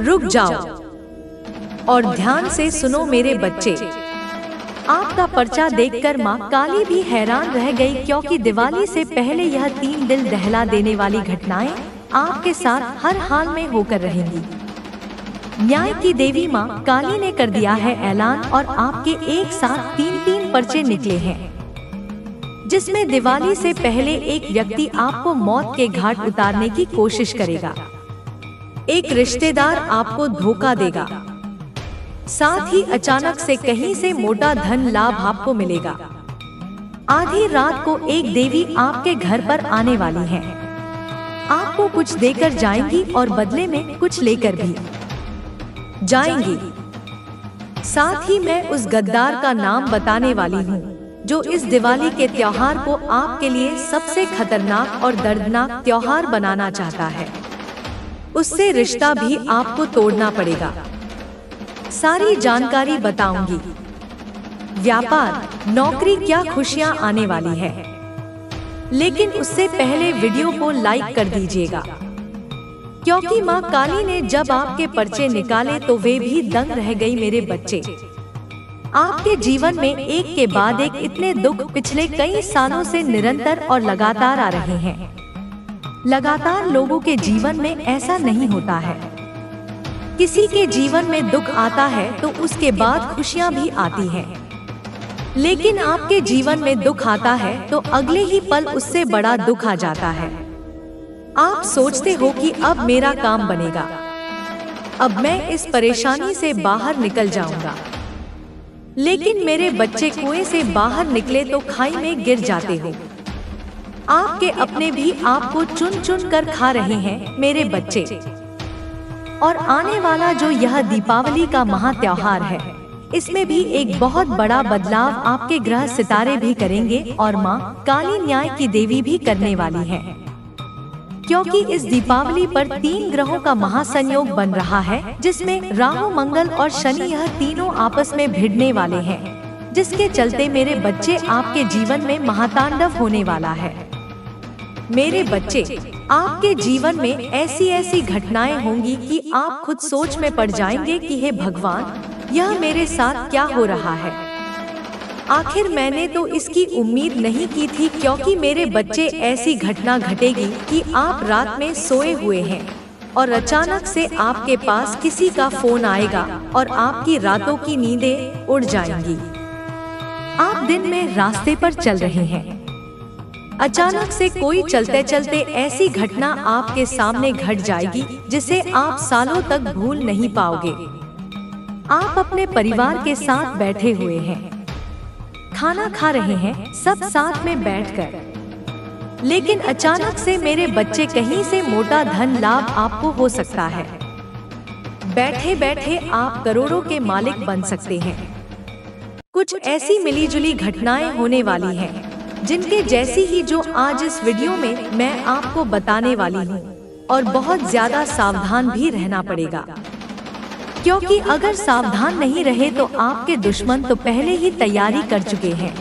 रुक जाओ और ध्यान से सुनो मेरे बच्चे। आपका पर्चा देखकर माँ काली भी हैरान रह गई, क्योंकि दिवाली से पहले यह 3 दिल दहला देने वाली घटनाएं आपके साथ हर हाल में होकर रहेंगी। न्याय की देवी माँ काली ने कर दिया है ऐलान और आपके एक साथ 3 पर्चे निकले हैं, जिसमें दिवाली से पहले एक व्यक्ति आपको मौत के घाट उतारने की कोशिश करेगा। एक रिश्तेदार आपको धोखा देगा। साथ ही अचानक से कहीं से मोटा धन लाभ आपको मिलेगा। आधी रात को एक देवी आपके घर पर आने वाली है। आपको कुछ देकर जाएंगी और बदले में कुछ लेकर भी जाएंगी। साथ ही मैं उस गद्दार का नाम बताने वाली हूँ, जो इस दिवाली के त्योहार को आपके लिए सबसे खतरनाक और दर्दनाक त्योहार बनाना चाहता है। उससे रिश्ता भी आपको तोड़ना पड़ेगा। सारी जानकारी बताऊंगी। व्यापार, नौकरी, क्या खुशियां आने वाली है। लेकिन उससे पहले वीडियो को लाइक कर दीजिएगा, क्योंकि माँ काली ने जब आपके पर्चे निकाले तो वे भी दंग रह गई। मेरे बच्चे, आपके जीवन में एक के बाद एक इतने दुख पिछले कई सालों से निरंतर और लगातार आ रहे हैं। लगातार लोगों के जीवन में ऐसा नहीं होता है। किसी के जीवन में दुख आता है तो उसके बाद खुशियां भी आती हैं। लेकिन आपके जीवन में दुख आता है तो अगले ही पल उससे बड़ा दुख आ जाता है। आप सोचते हो कि अब मेरा काम बनेगा, अब मैं इस परेशानी से बाहर निकल जाऊंगा। लेकिन मेरे बच्चे, कुएं से बाहर निकले तो खाई में गिर जाते हो। आपके अपने भी आपको चुन चुन कर खा रहे हैं मेरे बच्चे। और आने वाला जो यह दीपावली का महा त्योहार है, इसमें भी एक बहुत बड़ा बदलाव आपके ग्रह सितारे भी करेंगे और माँ काली न्याय की देवी भी करने वाली है। क्योंकि इस दीपावली पर 3 ग्रहों का महासंयोग बन रहा है, जिसमें राहु, मंगल और शनि, यह तीनों आपस में भिड़ने वाले हैं, जिसके चलते मेरे बच्चे आपके जीवन में महातांडव होने वाला है। मेरे बच्चे, आपके जीवन में ऐसी ऐसी घटनाएं होंगी कि आप खुद सोच में पड़ जाएंगे कि हे भगवान, यह मेरे साथ क्या हो रहा है। आखिर मैंने तो इसकी उम्मीद नहीं की थी, क्योंकि मेरे बच्चे ऐसी घटना घटेगी कि आप रात में सोए हुए हैं और अचानक से आपके पास किसी का फोन आएगा और आपकी रातों की नींदें उड़ जाएंगी। आप दिन में रास्ते पर चल रहे हैं, अचानक से कोई चलते चलते ऐसी घटना आपके सामने घट जाएगी जिसे आप सालों तक भूल नहीं पाओगे। आप अपने परिवार के साथ बैठे हुए हैं, खाना खा रहे हैं सब साथ में बैठकर, लेकिन अचानक से मेरे बच्चे कहीं से मोटा धन लाभ आपको हो सकता है। बैठे बैठे आप करोड़ों के मालिक बन सकते हैं। कुछ ऐसी मिलीजुली घटनाएं होने वाली हैं, जिनके जैसी ही जो आज इस वीडियो में मैं आपको बताने वाली हूँ। और बहुत ज्यादा सावधान भी रहना पड़ेगा, क्योंकि अगर सावधान नहीं रहे तो आपके दुश्मन तो पहले ही तैयारी कर चुके हैं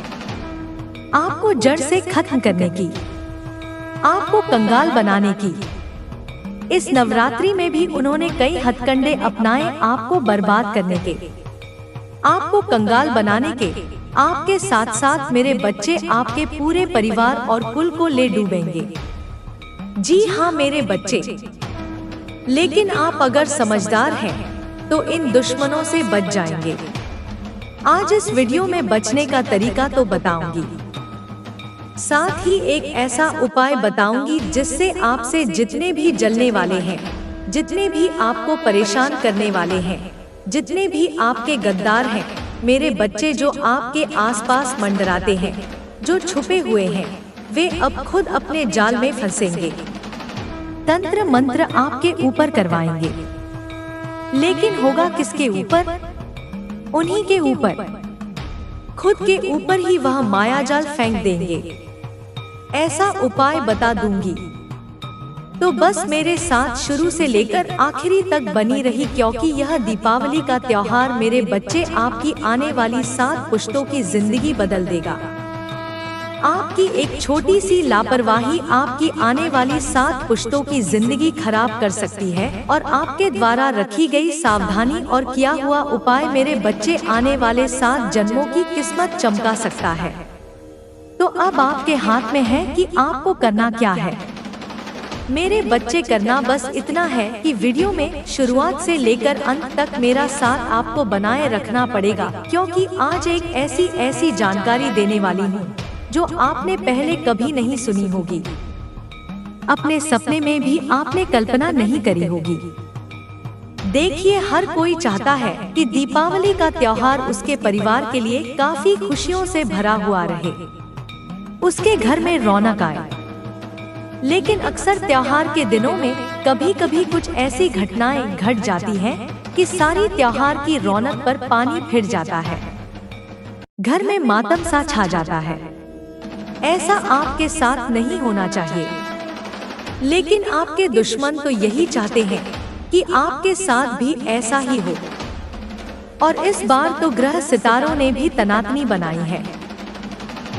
आपको जड़ से खत्म करने की, आपको कंगाल बनाने की। इस नवरात्रि में भी उन्होंने कई हथकंडे अपनाए आपको बर्बाद करने के, आपको कंगाल बनाने के। आपके साथ साथ मेरे बच्चे आपके पूरे परिवार और कुल को ले डूबेंगे। जी हाँ मेरे बच्चे, लेकिन आप अगर समझदार हैं तो इन दुश्मनों से बच जाएंगे। आज इस वीडियो में बचने का तरीका तो बताऊंगी, साथ ही एक ऐसा उपाय बताऊंगी जिससे आपसे जितने भी जलने वाले हैं, जितने भी आपको परेशान करने वाले हैं, जितने भी आपके गद्दार हैं, मेरे बच्चे जो आपके आसपास मंडराते हैं, जो छुपे हुए हैं, वे अब खुद अपने जाल में फंसेंगे। तंत्र मंत्र आपके ऊपर करवाएंगे, लेकिन होगा किसके ऊपर? उन्हीं के ऊपर, खुद के ऊपर ही वह मायाजाल फेंक देंगे। ऐसा उपाय बता दूंगी, तो बस मेरे साथ शुरू से लेकर आखिरी तक बनी रही, क्योंकि यह दीपावली का त्योहार मेरे बच्चे आपकी आने वाली 7 पुश्तों की जिंदगी बदल देगा। आपकी एक छोटी सी लापरवाही आपकी आने वाली 7 पुश्तों की जिंदगी खराब कर सकती है और आपके द्वारा रखी गई सावधानी और किया हुआ उपाय मेरे बच्चे आने वाले 7 जन्मों की किस्मत चमका सकता है। तो अब आपके हाथ में है कि आपको करना क्या है। मेरे बच्चे, करना बस इतना है कि वीडियो में शुरुआत से लेकर अंत तक मेरा साथ आपको बनाए रखना पड़ेगा, क्योंकि आज एक ऐसी जानकारी देने वाली हूँ जो आपने पहले कभी नहीं सुनी होगी, अपने सपने में भी आपने कल्पना नहीं करी होगी। देखिए, हर कोई चाहता है कि दीपावली का त्योहार उसके परिवार के लिए काफी खुशियों से भरा हुआ रहे, उसके घर में रौनक आए। लेकिन अक्सर त्योहार के दिनों में कभी कभी कुछ ऐसी घटनाएं घट जाती हैं कि सारी त्योहार की रौनक पर पानी फिर जाता है, घर में मातम सा छा जाता है। ऐसा आपके साथ नहीं होना चाहिए, लेकिन आपके दुश्मन तो यही चाहते हैं कि आपके साथ भी ऐसा ही हो। और इस बार तो ग्रह सितारों ने भी तनातनी बनाई है।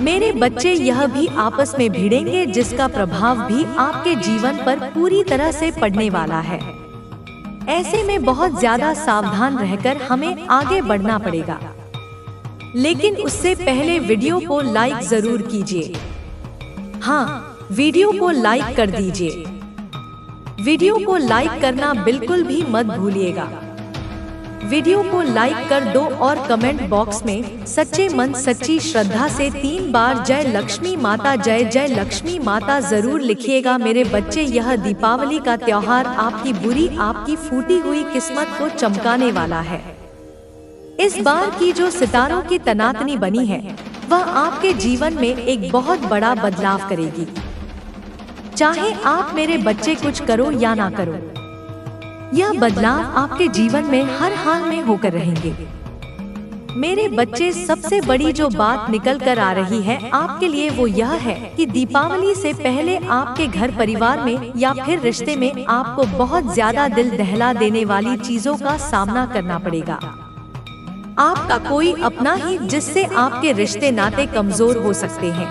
मेरे बच्चे, यह भी आपस में भिड़ेंगे, जिसका प्रभाव भी आपके जीवन पर पूरी तरह से पड़ने वाला है। ऐसे में बहुत ज्यादा सावधान रहकर हमें आगे बढ़ना पड़ेगा। लेकिन उससे पहले वीडियो को लाइक जरूर कीजिए। हाँ, वीडियो को लाइक कर दीजिए। वीडियो को लाइक करना बिल्कुल भी मत भूलिएगा। वीडियो को लाइक कर दो और कमेंट बॉक्स में सच्चे मन सच्ची श्रद्धा से 3 बार जय लक्ष्मी माता, जय जय लक्ष्मी माता जरूर लिखिएगा। मेरे बच्चे, यह दीपावली का त्योहार आपकी बुरी, आपकी फूटी हुई किस्मत को चमकाने वाला है। इस बार की जो सितारों की तनातनी बनी है, वह आपके जीवन में एक बहुत बड़ा बदलाव करेगी। चाहे आप मेरे बच्चे कुछ करो या ना करो, यह बदलाव आपके जीवन में हर हाल में होकर रहेंगे। मेरे बच्चे, सबसे बड़ी जो बात निकल कर आ रही है आपके लिए, वो यह है कि दीपावली से पहले आपके घर परिवार में या फिर रिश्ते में आपको बहुत ज्यादा दिल दहला देने वाली चीजों का सामना करना पड़ेगा। आपका कोई अपना ही, जिससे आपके रिश्ते नाते कमजोर हो सकते हैं।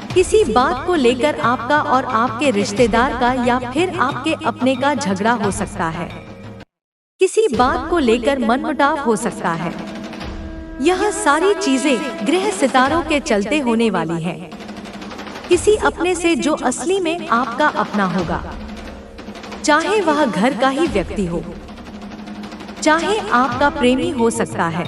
किसी बात को लेकर आपका और आपके रिश्तेदार का या फिर आपके अपने का झगड़ा हो सकता है। किसी बात को लेकर मनमुटाव हो सकता है। यह सारी चीजें ग्रह सितारों के चलते होने वाली है। किसी अपने से जो असली में आपका अपना होगा, चाहे वह घर का ही व्यक्ति हो, चाहे आपका प्रेमी हो सकता है,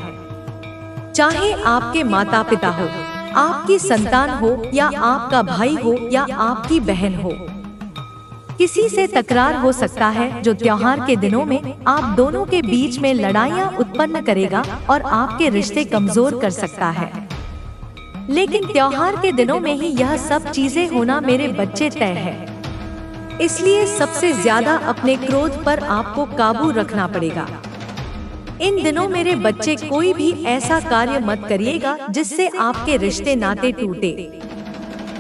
चाहे आपके माता पिता हो, आपकी संतान हो या आपका भाई हो या आपकी बहन हो। किसी से तकरार हो सकता है जो त्योहार के दिनों में आप दोनों के बीच में लड़ाइयाँ उत्पन्न करेगा और आपके रिश्ते कमजोर कर सकता है। लेकिन त्योहार के दिनों में ही यह सब चीजें होना मेरे बच्चे तय है। इसलिए सबसे ज्यादा अपने क्रोध पर आपको काबू रखना पड़ेगा। इन दिनों मेरे बच्चे, कोई भी ऐसा कार्य मत करिएगा जिससे आपके रिश्ते नाते टूटे।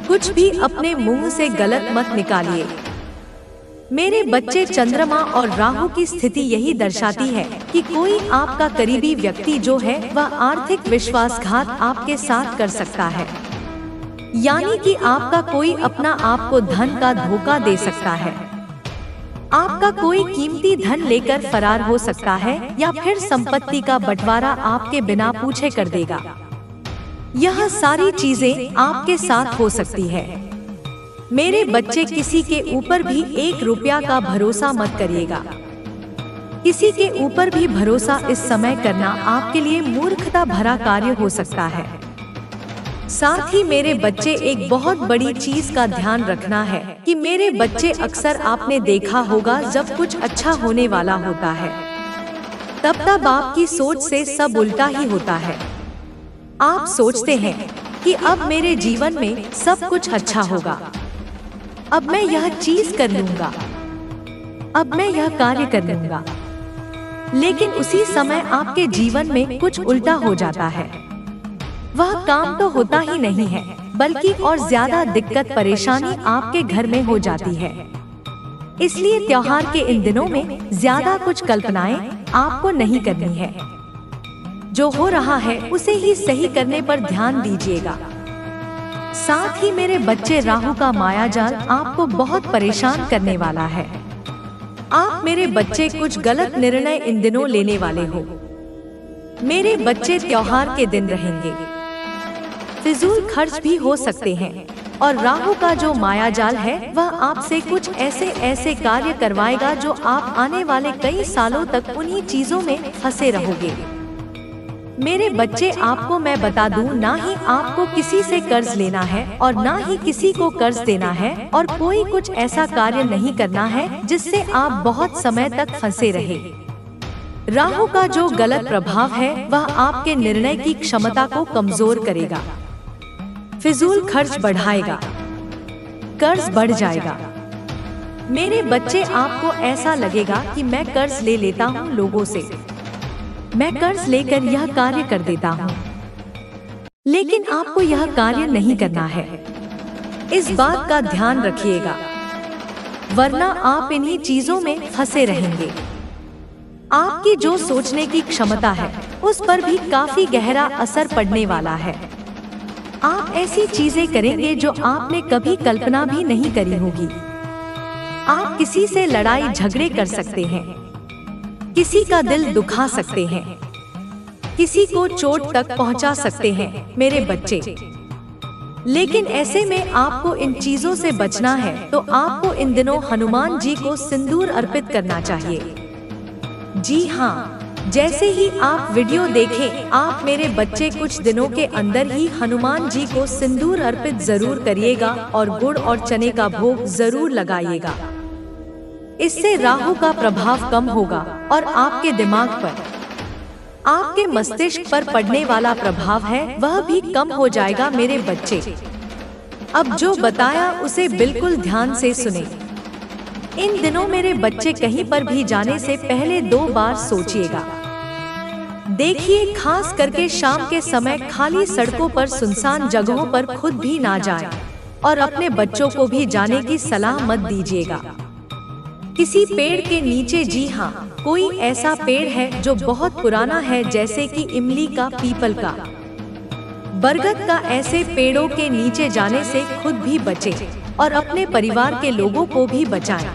कुछ भी अपने मुंह से गलत मत निकालिए। मेरे बच्चे, चंद्रमा और राहु की स्थिति यही दर्शाती है कि कोई आपका करीबी व्यक्ति जो है वह आर्थिक विश्वासघात आपके साथ कर सकता है। यानी कि आपका कोई अपना आपको धन का धोखा दे सकता है। आपका कोई कीमती धन लेकर फरार हो सकता है या फिर संपत्ति का बंटवारा आपके बिना पूछे कर देगा। यह सारी चीजें आपके साथ हो सकती है। मेरे बच्चे, किसी के ऊपर भी 1 रुपया का भरोसा मत करिएगा। किसी के ऊपर भी भरोसा इस समय करना आपके लिए मूर्खता भरा कार्य हो सकता है। साथ ही मेरे बच्चे, एक बहुत बड़ी चीज का ध्यान रखना है कि मेरे बच्चे, अक्सर आपने देखा होगा जब कुछ अच्छा होने वाला होता है तब आपकी सोच से सब उल्टा ही होता है। आप सोचते हैं कि अब मेरे जीवन में सब कुछ अच्छा होगा, अब मैं यह चीज कर लूंगा, अब मैं यह कार्य कर लूंगा। लेकिन उसी समय आपके जीवन में कुछ उल्टा हो जाता है। वह काम तो होता ही नहीं है, बल्कि और ज्यादा दिक्कत परेशानी आपके घर में हो जाती है। इसलिए त्योहार के इन दिनों में ज्यादा कुछ कल्पनाएं आपको नहीं करनी है। जो हो रहा है उसे ही सही करने पर ध्यान दीजिएगा। साथ ही मेरे बच्चे, राहु का मायाजाल आपको बहुत परेशान करने वाला है। आप मेरे बच्चे कुछ गलत निर्णय इन दिनों लेने वाले हो। मेरे बच्चे, त्योहार के दिन रहेंगे, फिजूल खर्च भी हो सकते हैं और राहु का जो मायाजाल है वह आपसे कुछ ऐसे कार्य करवाएगा जो आप आने वाले कई सालों तक उन्हीं चीजों में फंसे रहोगे। मेरे बच्चे, आपको मैं बता दूं, ना ही आपको किसी से कर्ज लेना है और ना ही किसी को कर्ज देना है, और कोई कुछ ऐसा कार्य नहीं करना है जिससे आप बहुत समय तक फंसे रहे। राहु का जो गलत प्रभाव है वह आपके निर्णय की क्षमता को कमजोर करेगा, फिजूल खर्च बढ़ाएगा, कर्ज बढ़ जाएगा। मेरे बच्चे, आपको ऐसा लगेगा कि मैं कर्ज ले लेता हूँ लोगों से, मैं कर्ज लेकर यह कार्य कर देता हूँ, लेकिन आपको यह कार्य नहीं करना है। इस बात का ध्यान रखिएगा, वरना आप इन्हीं चीजों में फंसे रहेंगे। आपकी जो सोचने की क्षमता है उस पर भी काफी गहरा असर पड़ने वाला है। आप ऐसी चीजें करेंगे जो आपने कभी कल्पना भी नहीं करी होगी। आप किसी से लड़ाई झगड़े कर सकते हैं, किसी का दिल दुखा सकते हैं, किसी को चोट तक पहुंचा सकते हैं मेरे बच्चे। लेकिन ऐसे में आपको इन चीजों से बचना है, तो आपको इन दिनों हनुमान जी को सिंदूर अर्पित करना चाहिए। जी हाँ, जैसे ही आप वीडियो देखें, आप मेरे बच्चे कुछ दिनों के अंदर ही हनुमान जी को सिंदूर अर्पित जरूर करिएगा और गुड़ और चने का भोग जरूर लगाइएगा। इससे राहु का प्रभाव कम होगा और आपके दिमाग पर, आपके मस्तिष्क पर पड़ने वाला प्रभाव है वह भी कम हो जाएगा मेरे बच्चे। अब जो बताया उसे बिल्कुल ध्यान से सुने। इन दिनों मेरे बच्चे कहीं पर भी जाने से पहले 2 बार सोचिएगा। देखिए, खास करके शाम के समय खाली सड़कों पर, सुनसान जगहों पर खुद भी ना जाएं और अपने बच्चों को भी जाने की सलाह मत दीजिएगा। किसी पेड़ के नीचे, जी हाँ, कोई ऐसा पेड़ है जो बहुत पुराना है, जैसे कि इमली का, पीपल का, बरगद का, ऐसे पेड़ों के नीचे जाने से खुद भी बचें और अपने परिवार के लोगों को भी बचाएं,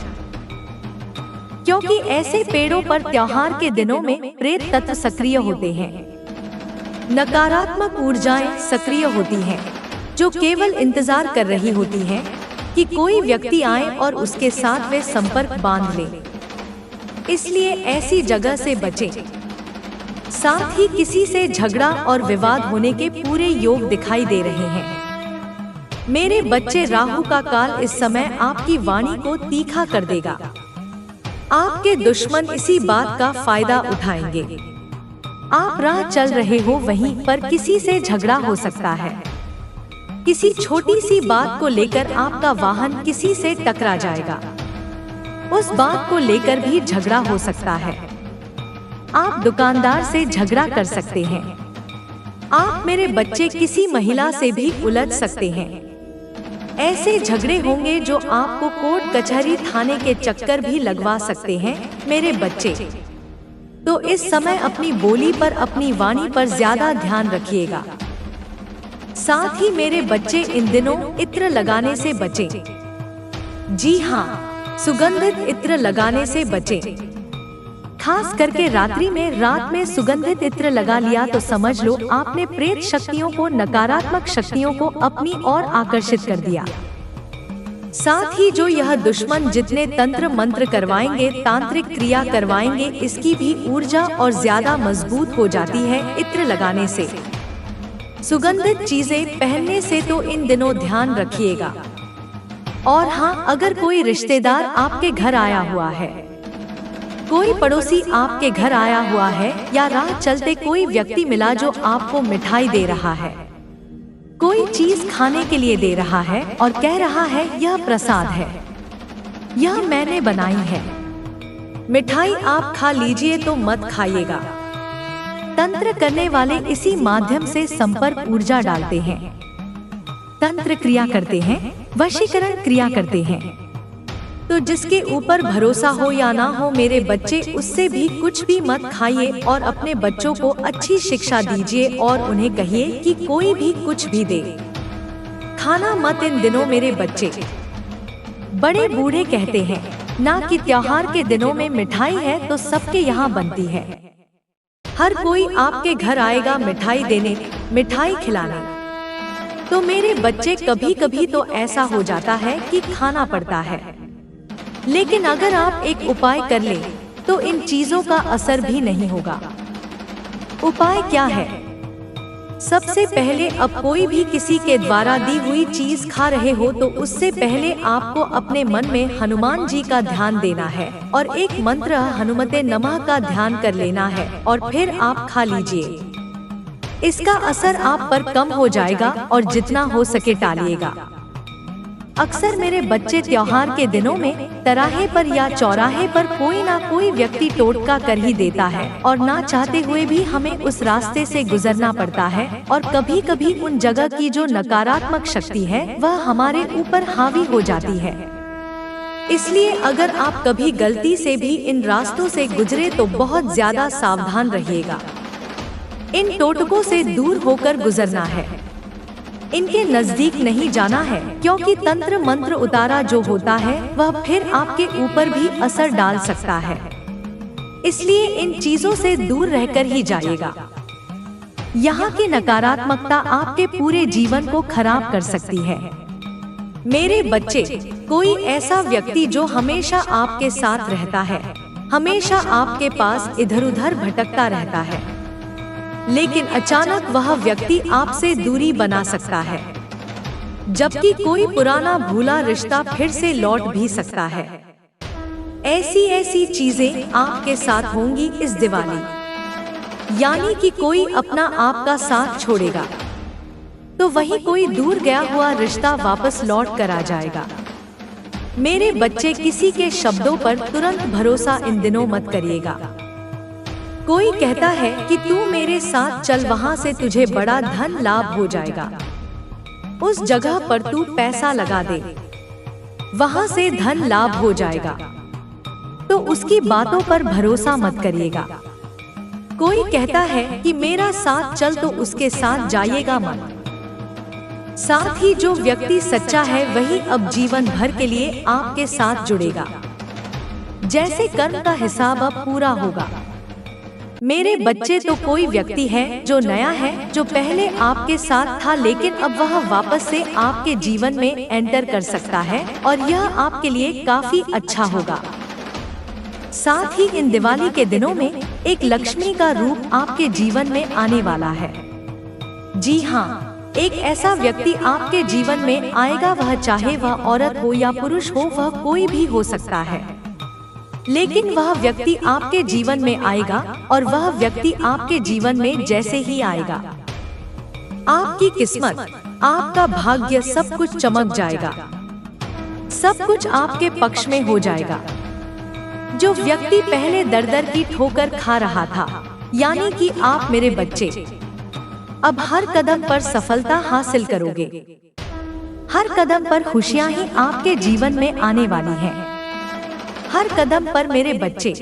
क्योंकि ऐसे पेड़ों पर त्योहार के दिनों में प्रेत तत्व सक्रिय होते हैं। नकारात्मक ऊर्जाएं सक्रिय होती हैं, जो केवल इंतजार कर रही होती हैं कि कोई व्यक्ति आए और उसके साथ वे संपर्क बांध ले। इसलिए ऐसी जगह से बचें। साथ ही किसी से झगड़ा और विवाद होने के पूरे योग दिखाई दे रहे हैं। मेरे बच्चे, राहु का काल इस समय आपकी वाणी को तीखा कर देगा। आपके दुश्मन इसी बात का फायदा उठाएंगे। आप राह चल रहे हो, वहीं पर किसी से झगड़ा हो सकता है। किसी छोटी सी बात को लेकर आपका वाहन किसी से टकरा जाएगा, उस बात को लेकर भी झगड़ा हो सकता है। आप दुकानदार से झगड़ा कर सकते हैं। आप मेरे बच्चे, किसी महिला से भी उलझ सकते हैं। ऐसे झगड़े होंगे जो आपको कोर्ट कचहरी, थाने के चक्कर भी लगवा सकते हैं मेरे बच्चे। तो इस समय अपनी बोली पर, अपनी वाणी पर ज्यादा ध्यान रखिएगा। साथ ही मेरे बच्चे, इन दिनों इत्र लगाने से बचें। जी हाँ, सुगंधित इत्र लगाने से बचें। खास करके रात्रि में, रात में सुगंधित इत्र लगा लिया तो समझ लो आपने प्रेत शक्तियों को, नकारात्मक शक्तियों को अपनी ओर आकर्षित कर दिया। साथ ही जो यह दुश्मन जितने तंत्र मंत्र करवाएंगे, तांत्रिक क्रिया करवाएंगे, इसकी भी ऊर्जा और ज्यादा मजबूत हो जाती है इत्र लगाने से। सुगंधित चीजें पहनने से तो इन दिनों ध्यान रखिएगा। और हाँ, अगर कोई रिश्तेदार आपके घर आया हुआ है, कोई पड़ोसी आपके घर आया हुआ है, या राह चलते कोई व्यक्ति मिला जो आपको मिठाई दे रहा है, कोई चीज खाने के लिए दे रहा है और कह रहा है यह प्रसाद है, यह मैंने बनाई है, मिठाई आप खा लीजिए, तो मत खाइएगा। तंत्र करने वाले इसी माध्यम से संपर्क ऊर्जा डालते हैं, तंत्र क्रिया करते हैं, वशीकरण क्रिया करते हैं। तो जिसके ऊपर भरोसा हो या ना हो मेरे बच्चे, उससे भी कुछ भी मत खाइए और अपने बच्चों को अच्छी शिक्षा दीजिए और उन्हें कहिए कि कोई भी कुछ भी दे, खाना मत इन दिनों मेरे बच्चे। बड़े बूढ़े कहते हैं ना कि त्योहार के दिनों में मिठाई है तो सबके यहाँ बनती है। हर कोई आपके घर आएगा मिठाई देने, मिठाई खिलाने। तो मेरे बच्चे कभी कभी तो ऐसा हो जाता है कि खाना पड़ता है। लेकिन अगर आप एक उपाय कर लें तो इन चीजों का असर भी नहीं होगा। उपाय क्या है? सबसे पहले अब कोई भी किसी के द्वारा दी हुई चीज खा रहे हो तो उससे पहले आपको अपने मन में हनुमान जी का ध्यान देना है और एक मंत्र हनुमते नमः का ध्यान कर लेना है और फिर आप खा लीजिए। इसका असर आप पर कम हो जाएगा और जितना हो सके टालिएगा। अक्सर मेरे बच्चे त्योहार के दिनों में तराहे पर या चौराहे पर कोई ना कोई व्यक्ति टोटका कर ही देता है और ना चाहते हुए भी हमें उस रास्ते से गुजरना पड़ता है और कभी कभी उन जगह की जो नकारात्मक शक्ति है वह हमारे ऊपर हावी हो जाती है। इसलिए अगर आप कभी गलती से भी इन रास्तों से गुजरे तो बहुत ज्यादा सावधान रहिएगा। इन टोटकों से दूर होकर गुजरना है, इनके नजदीक नहीं जाना है, क्योंकि तंत्र मंत्र उतारा जो होता है वह फिर आपके ऊपर भी असर डाल सकता है। इसलिए इन चीजों से दूर रहकर ही जाइएगा। यहाँ की नकारात्मकता आपके पूरे जीवन को खराब कर सकती है। मेरे बच्चे, कोई ऐसा व्यक्ति जो हमेशा आपके साथ रहता है, हमेशा आपके पास इधर उधर भटकता रहता है, लेकिन अचानक वह व्यक्ति आपसे दूरी बना सकता है, जबकि कोई पुराना भूला रिश्ता फिर से लौट भी सकता है। ऐसी चीजें आपके साथ होंगी इस दिवाली। यानी कि कोई अपना आपका साथ छोड़ेगा तो वही कोई दूर गया हुआ रिश्ता वापस लौट कर आ जाएगा। मेरे बच्चे, किसी के शब्दों पर तुरंत भरोसा इन दिनों मत करिएगा। कोई कहता है कि तू मेरे साथ चल, वहाँ से तुझे बड़ा धन लाभ हो जाएगा, उस जगह पर तू पैसा लगा दे, वहाँ से धन लाभ हो जाएगा, तो उसकी बातों पर भरोसा मत करिएगा। कोई कहता है कि मेरा साथ चल, तो उसके साथ जाइएगा मत। साथ ही जो व्यक्ति सच्चा है वही अब जीवन भर के लिए आपके साथ जुड़ेगा। जैसे कर्म का हिसाब अब पूरा होगा। मेरे बच्चे, तो कोई व्यक्ति है जो नया है, जो पहले आपके साथ था लेकिन अब वह वापस से आपके जीवन में एंटर कर सकता है और यह आपके लिए काफी अच्छा होगा। साथ ही इन दिवाली के दिनों में एक लक्ष्मी का रूप आपके जीवन में आने वाला है। जी हाँ, एक ऐसा व्यक्ति आपके जीवन में आएगा, वह चाहे वह औरत हो या पुरुष हो, वह कोई भी हो सकता है, लेकिन वह व्यक्ति आपके जीवन में आएगा और वह व्यक्ति आपके जीवन में जैसे ही आएगा, आपकी किस्मत, आपका भाग्य, सब कुछ चमक जाएगा, सब कुछ आपके पक्ष में हो जाएगा। जो व्यक्ति पहले दर दर की ठोकर खा रहा था, यानी कि आप मेरे बच्चे, अब हर कदम पर सफलता हासिल करोगे। हर कदम पर खुशियां ही आपके जीवन में आने वाली हैं। हर कदम पर मेरे बच्चे,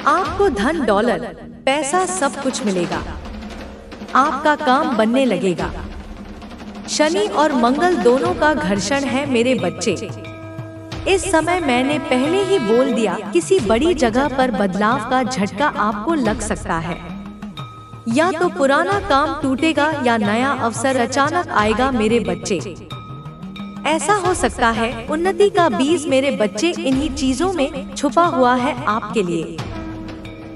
आपको धन दौलत पैसा सब कुछ मिलेगा, आपका काम बनने लगेगा। शनि और मंगल दोनों का घर्षण है मेरे बच्चे। इस समय मैंने पहले ही बोल दिया, किसी बड़ी जगह पर बदलाव का झटका आपको लग सकता है। या तो पुराना काम टूटेगा या नया अवसर अचानक आएगा मेरे बच्चे। ऐसा हो सकता है उन्नति का बीज मेरे बच्चे इन्हीं चीजों में छुपा हुआ है आपके लिए।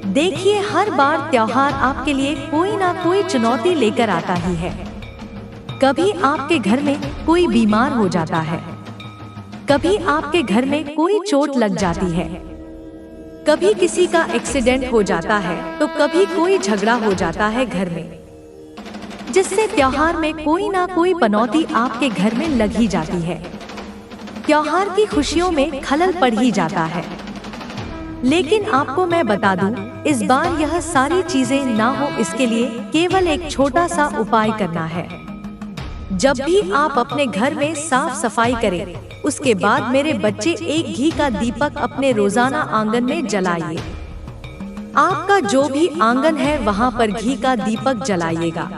देखिए, हर बार त्योहार आपके लिए कोई ना कोई चुनौती लेकर आता ही है। कभी आपके घर में कोई बीमार हो जाता है, कभी आपके घर में कोई चोट लग जाती है, कभी किसी का एक्सीडेंट हो जाता है, तो कभी कोई झगड़ा हो जाता है घर में, जिससे त्योहार में कोई ना कोई पनौती आपके घर में लग ही जाती है। त्योहार की खुशियों में खलल पड़ ही जाता है। लेकिन आपको मैं बता दूं, इस बार यह सारी चीजें ना हो, इसके लिए केवल एक छोटा सा उपाय करना है। जब भी आप अपने घर में साफ सफाई करें, उसके बाद मेरे बच्चे एक घी का दीपक अपने रोजाना आंगन में जलाइए। आपका जो भी आंगन है वहाँ पर घी का दीपक जलाइएगा।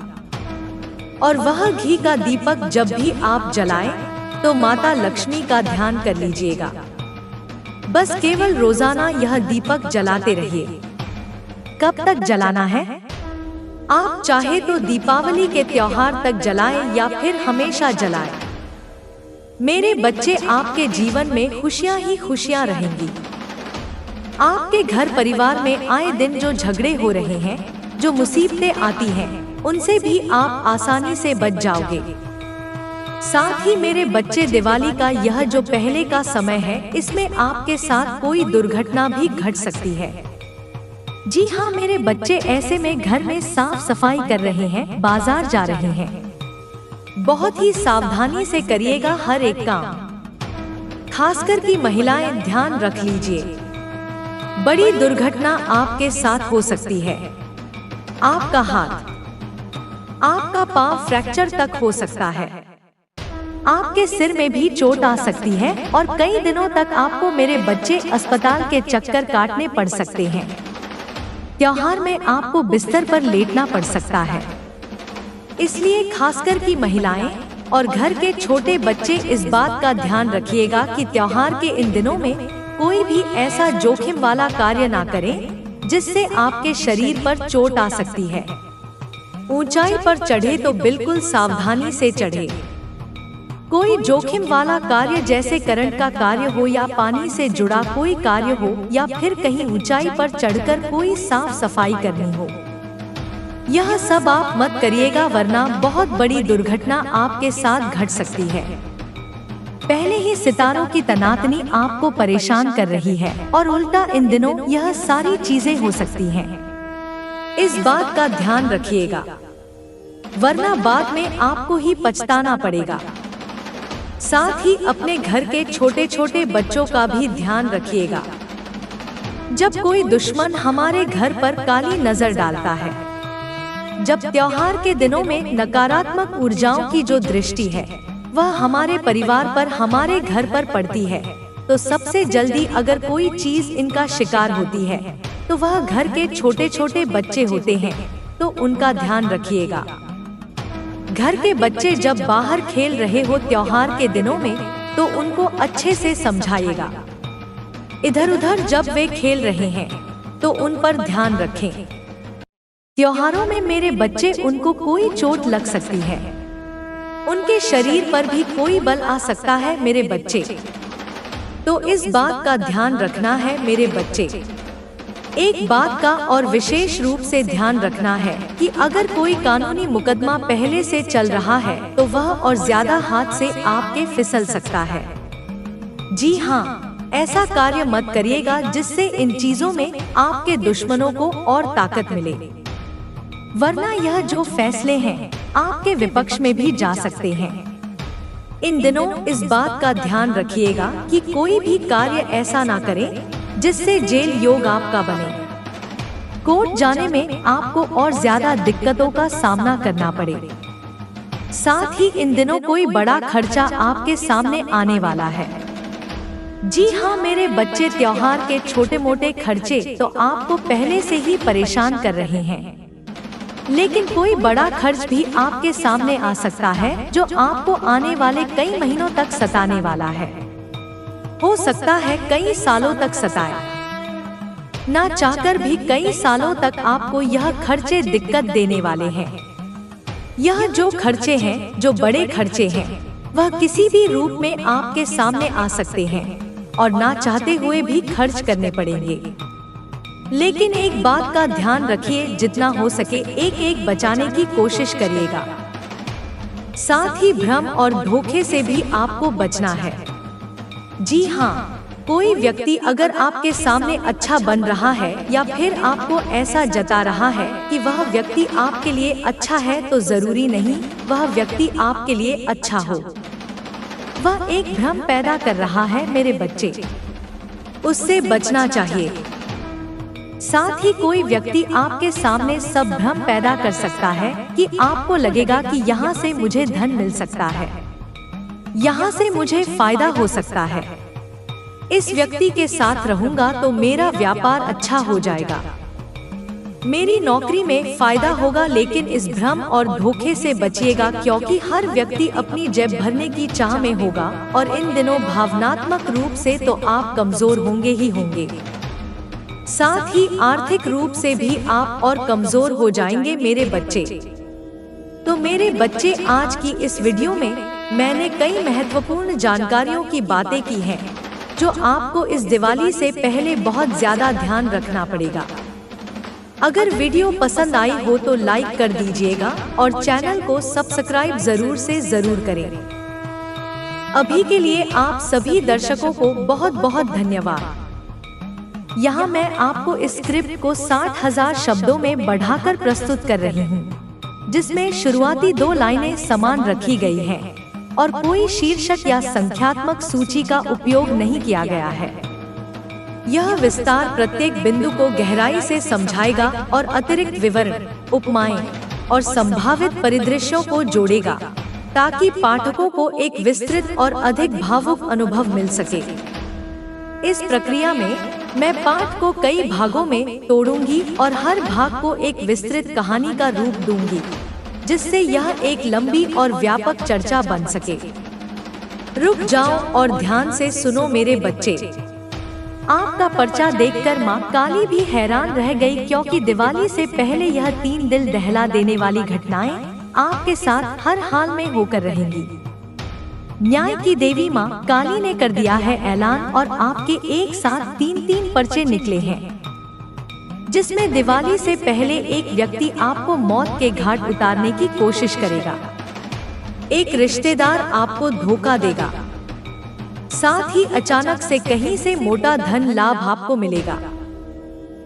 और वह घी का दीपक जब भी आप जलाएं, तो माता लक्ष्मी का ध्यान कर लीजिएगा। बस केवल रोजाना यह दीपक जलाते रहिए। कब तक जलाना है? आप चाहे तो दीपावली के त्योहार तक जलाएं या फिर हमेशा जलाएं। मेरे बच्चे, आपके जीवन में खुशियां ही खुशियां रहेंगी। आपके घर परिवार में आए दिन जो झगड़े हो रहे हैं, जो मुसीबतें आती हैं, उनसे भी आप आसानी से बच जाओगे। साथ ही मेरे बच्चे, दिवाली का यह जो पहले का समय है, इसमें आपके साथ कोई दुर्घटना भी घट सकती है। जी हाँ मेरे बच्चे, ऐसे में घर में साफ सफाई कर रहे हैं, बाजार जा रहे हैं, बहुत ही सावधानी से करिएगा हर एक काम। खासकर की महिलाएं ध्यान रख लीजिए, बड़ी दुर्घटना आपके साथ हो सकती है। आपका हाथ, आपका पांव फ्रैक्चर तक हो सकता है। आपके सिर में भी चोट आ सकती है और कई दिनों तक आपको मेरे बच्चे अस्पताल के चक्कर काटने पड़ सकते हैं। त्योहार में आपको बिस्तर पर लेटना पड़ सकता है। इसलिए खासकर की महिलाएं और घर के छोटे बच्चे इस बात का ध्यान रखिएगा कि त्योहार के इन दिनों में कोई भी ऐसा जोखिम वाला कार्य ना करें जिससे आपके शरीर पर चोट आ सकती है। ऊंचाई पर चढ़े तो बिल्कुल सावधानी से चढ़े। कोई जोखिम वाला कार्य जैसे करंट का कार्य हो या पानी से जुड़ा कोई कार्य हो या फिर कहीं ऊंचाई पर चढ़कर कोई साफ सफाई करनी हो, यह सब आप मत करिएगा, वरना बहुत बड़ी दुर्घटना आपके साथ घट सकती है। पहले ही सितारों की तनातनी आपको परेशान कर रही है और उल्टा इन दिनों यह सारी चीजें हो सकती हैं। इस बात का ध्यान रखिएगा, वरना बाद में आपको ही पछताना पड़ेगा। साथ ही अपने घर के छोटे छोटे बच्चों का भी ध्यान रखिएगा। जब कोई दुश्मन हमारे घर पर काली नजर डालता है, जब त्योहार के दिनों में नकारात्मक ऊर्जाओं की जो दृष्टि है वह हमारे परिवार पर, हमारे घर पर पड़ती है, तो सबसे जल्दी अगर कोई चीज इनका शिकार होती है तो वह घर के छोटे छोटे बच्चे होते हैं, तो उनका ध्यान रखिएगा। घर के बच्चे जब बाहर खेल रहे हो त्योहार के दिनों में, तो उनको अच्छे से समझाइएगा। इधर उधर जब वे खेल रहे हैं तो उन पर ध्यान रखें। त्योहारों में मेरे बच्चे, उनको कोई चोट लग सकती है, उनके शरीर पर भी कोई बल आ सकता है मेरे बच्चे, तो इस बात का ध्यान रखना है मेरे बच्चे। एक बात का और विशेष रूप से ध्यान रखना है कि अगर कोई कानूनी मुकदमा पहले से चल रहा है तो वह और ज्यादा हाथ से आपके फिसल सकता है। जी हाँ, ऐसा कार्य मत करिएगा जिससे इन चीजों में आपके दुश्मनों को और ताकत मिले, वरना यह जो फैसले हैं आपके विपक्ष में भी जा सकते हैं। इन दिनों इस बात का ध्यान रखिएगा कि कोई भी कार्य ऐसा ना करें जिससे जेल योग आपका बने, कोर्ट जाने में आपको और ज्यादा दिक्कतों का सामना करना पड़े। साथ ही इन दिनों कोई बड़ा खर्चा आपके सामने आने वाला है। जी हाँ मेरे बच्चे, त्योहार के छोटे मोटे खर्चे तो आपको पहले से ही परेशान कर रहे हैं, लेकिन कोई बड़ा खर्च भी आपके सामने आ सकता है जो आपको आने वाले कई महीनों तक सताने वाला है। हो सकता है कई सालों तक सताए, ना चाहकर भी कई सालों तक आपको यह खर्चे दिक्कत देने वाले हैं। यह जो खर्चे हैं, जो बड़े खर्चे हैं, वह किसी भी रूप में आपके सामने आ सकते हैं और ना चाहते हुए भी खर्च करने पड़ेंगे। लेकिन एक बात का ध्यान रखिए, जितना हो सके एक एक बचाने की कोशिश करिएगा। साथ ही भ्रम और धोखे से भी आपको बचना है। जी हाँ, कोई व्यक्ति अगर आपके सामने अच्छा बन रहा है या फिर आपको ऐसा जता रहा है कि वह व्यक्ति आपके लिए अच्छा है, तो जरूरी नहीं वह व्यक्ति आपके लिए अच्छा हो। वह एक भ्रम पैदा कर रहा है मेरे बच्चे, उससे बचना चाहिए। साथ ही कोई व्यक्ति आपके सामने सब भ्रम पैदा कर सकता है कि आपको लगेगा कि यहाँ से मुझे धन मिल सकता है, यहाँ से मुझे फायदा हो सकता है, इस व्यक्ति के साथ रहूंगा तो मेरा व्यापार अच्छा हो जाएगा। मेरी नौकरी में फायदा होगा, लेकिन इस भ्रम और धोखे से बचिएगा, क्योंकि हर व्यक्ति अपनी जेब भरने की चाह में होगा और इन दिनों भावनात्मक रूप से तो आप कमजोर होंगे ही होंगे, साथ ही आर्थिक रूप से भी आप और कमजोर हो जाएंगे मेरे बच्चे। तो मेरे बच्चे, आज की इस वीडियो में मैंने कई महत्वपूर्ण जानकारियों की बातें की हैं, जो आपको इस दिवाली से पहले बहुत ज्यादा ध्यान रखना पड़ेगा। अगर वीडियो पसंद आई हो तो लाइक कर दीजिएगा और चैनल को सब्सक्राइब जरूर से जरूर करें। अभी के लिए आप सभी दर्शकों को बहुत बहुत धन्यवाद। यहाँ मैं आपको इस स्क्रिप्ट को 60,000 शब्दों में बढ़ाकर प्रस्तुत कर रही हूँ, जिसमें शुरुआती 2 लाइनें समान रखी गई हैं और कोई शीर्षक या संख्यात्मक सूची का उपयोग नहीं किया गया है। यह विस्तार प्रत्येक बिंदु को गहराई से समझाएगा और अतिरिक्त विवरण, उपमाएं और संभावित परिदृश्यों को जोड़ेगा, ताकि पाठकों को एक विस्तृत और अधिक भावुक अनुभव मिल सके। इस प्रक्रिया में मैं पाठ को कई भागों में तोड़ूंगी और हर भाग को एक विस्तृत कहानी का रूप दूंगी, जिससे यह एक लंबी और व्यापक चर्चा बन सके। रुक जाओ और ध्यान से सुनो मेरे बच्चे। आपका पर्चा देखकर माँ काली भी हैरान रह गई, क्योंकि दिवाली से पहले यह 3 दिल दहला देने वाली घटनाएं आपके साथ हर हाल में होकर रहेंगी। न्याय की देवी माँ काली ने कर दिया है ऐलान और आपके एक साथ 3 पर्चे निकले हैं, जिसमें दिवाली से पहले एक व्यक्ति आपको मौत के घाट उतारने की कोशिश करेगा। एक रिश्तेदार आपको धोखा देगा, साथ ही अचानक से कहीं से मोटा धन लाभ आपको मिलेगा।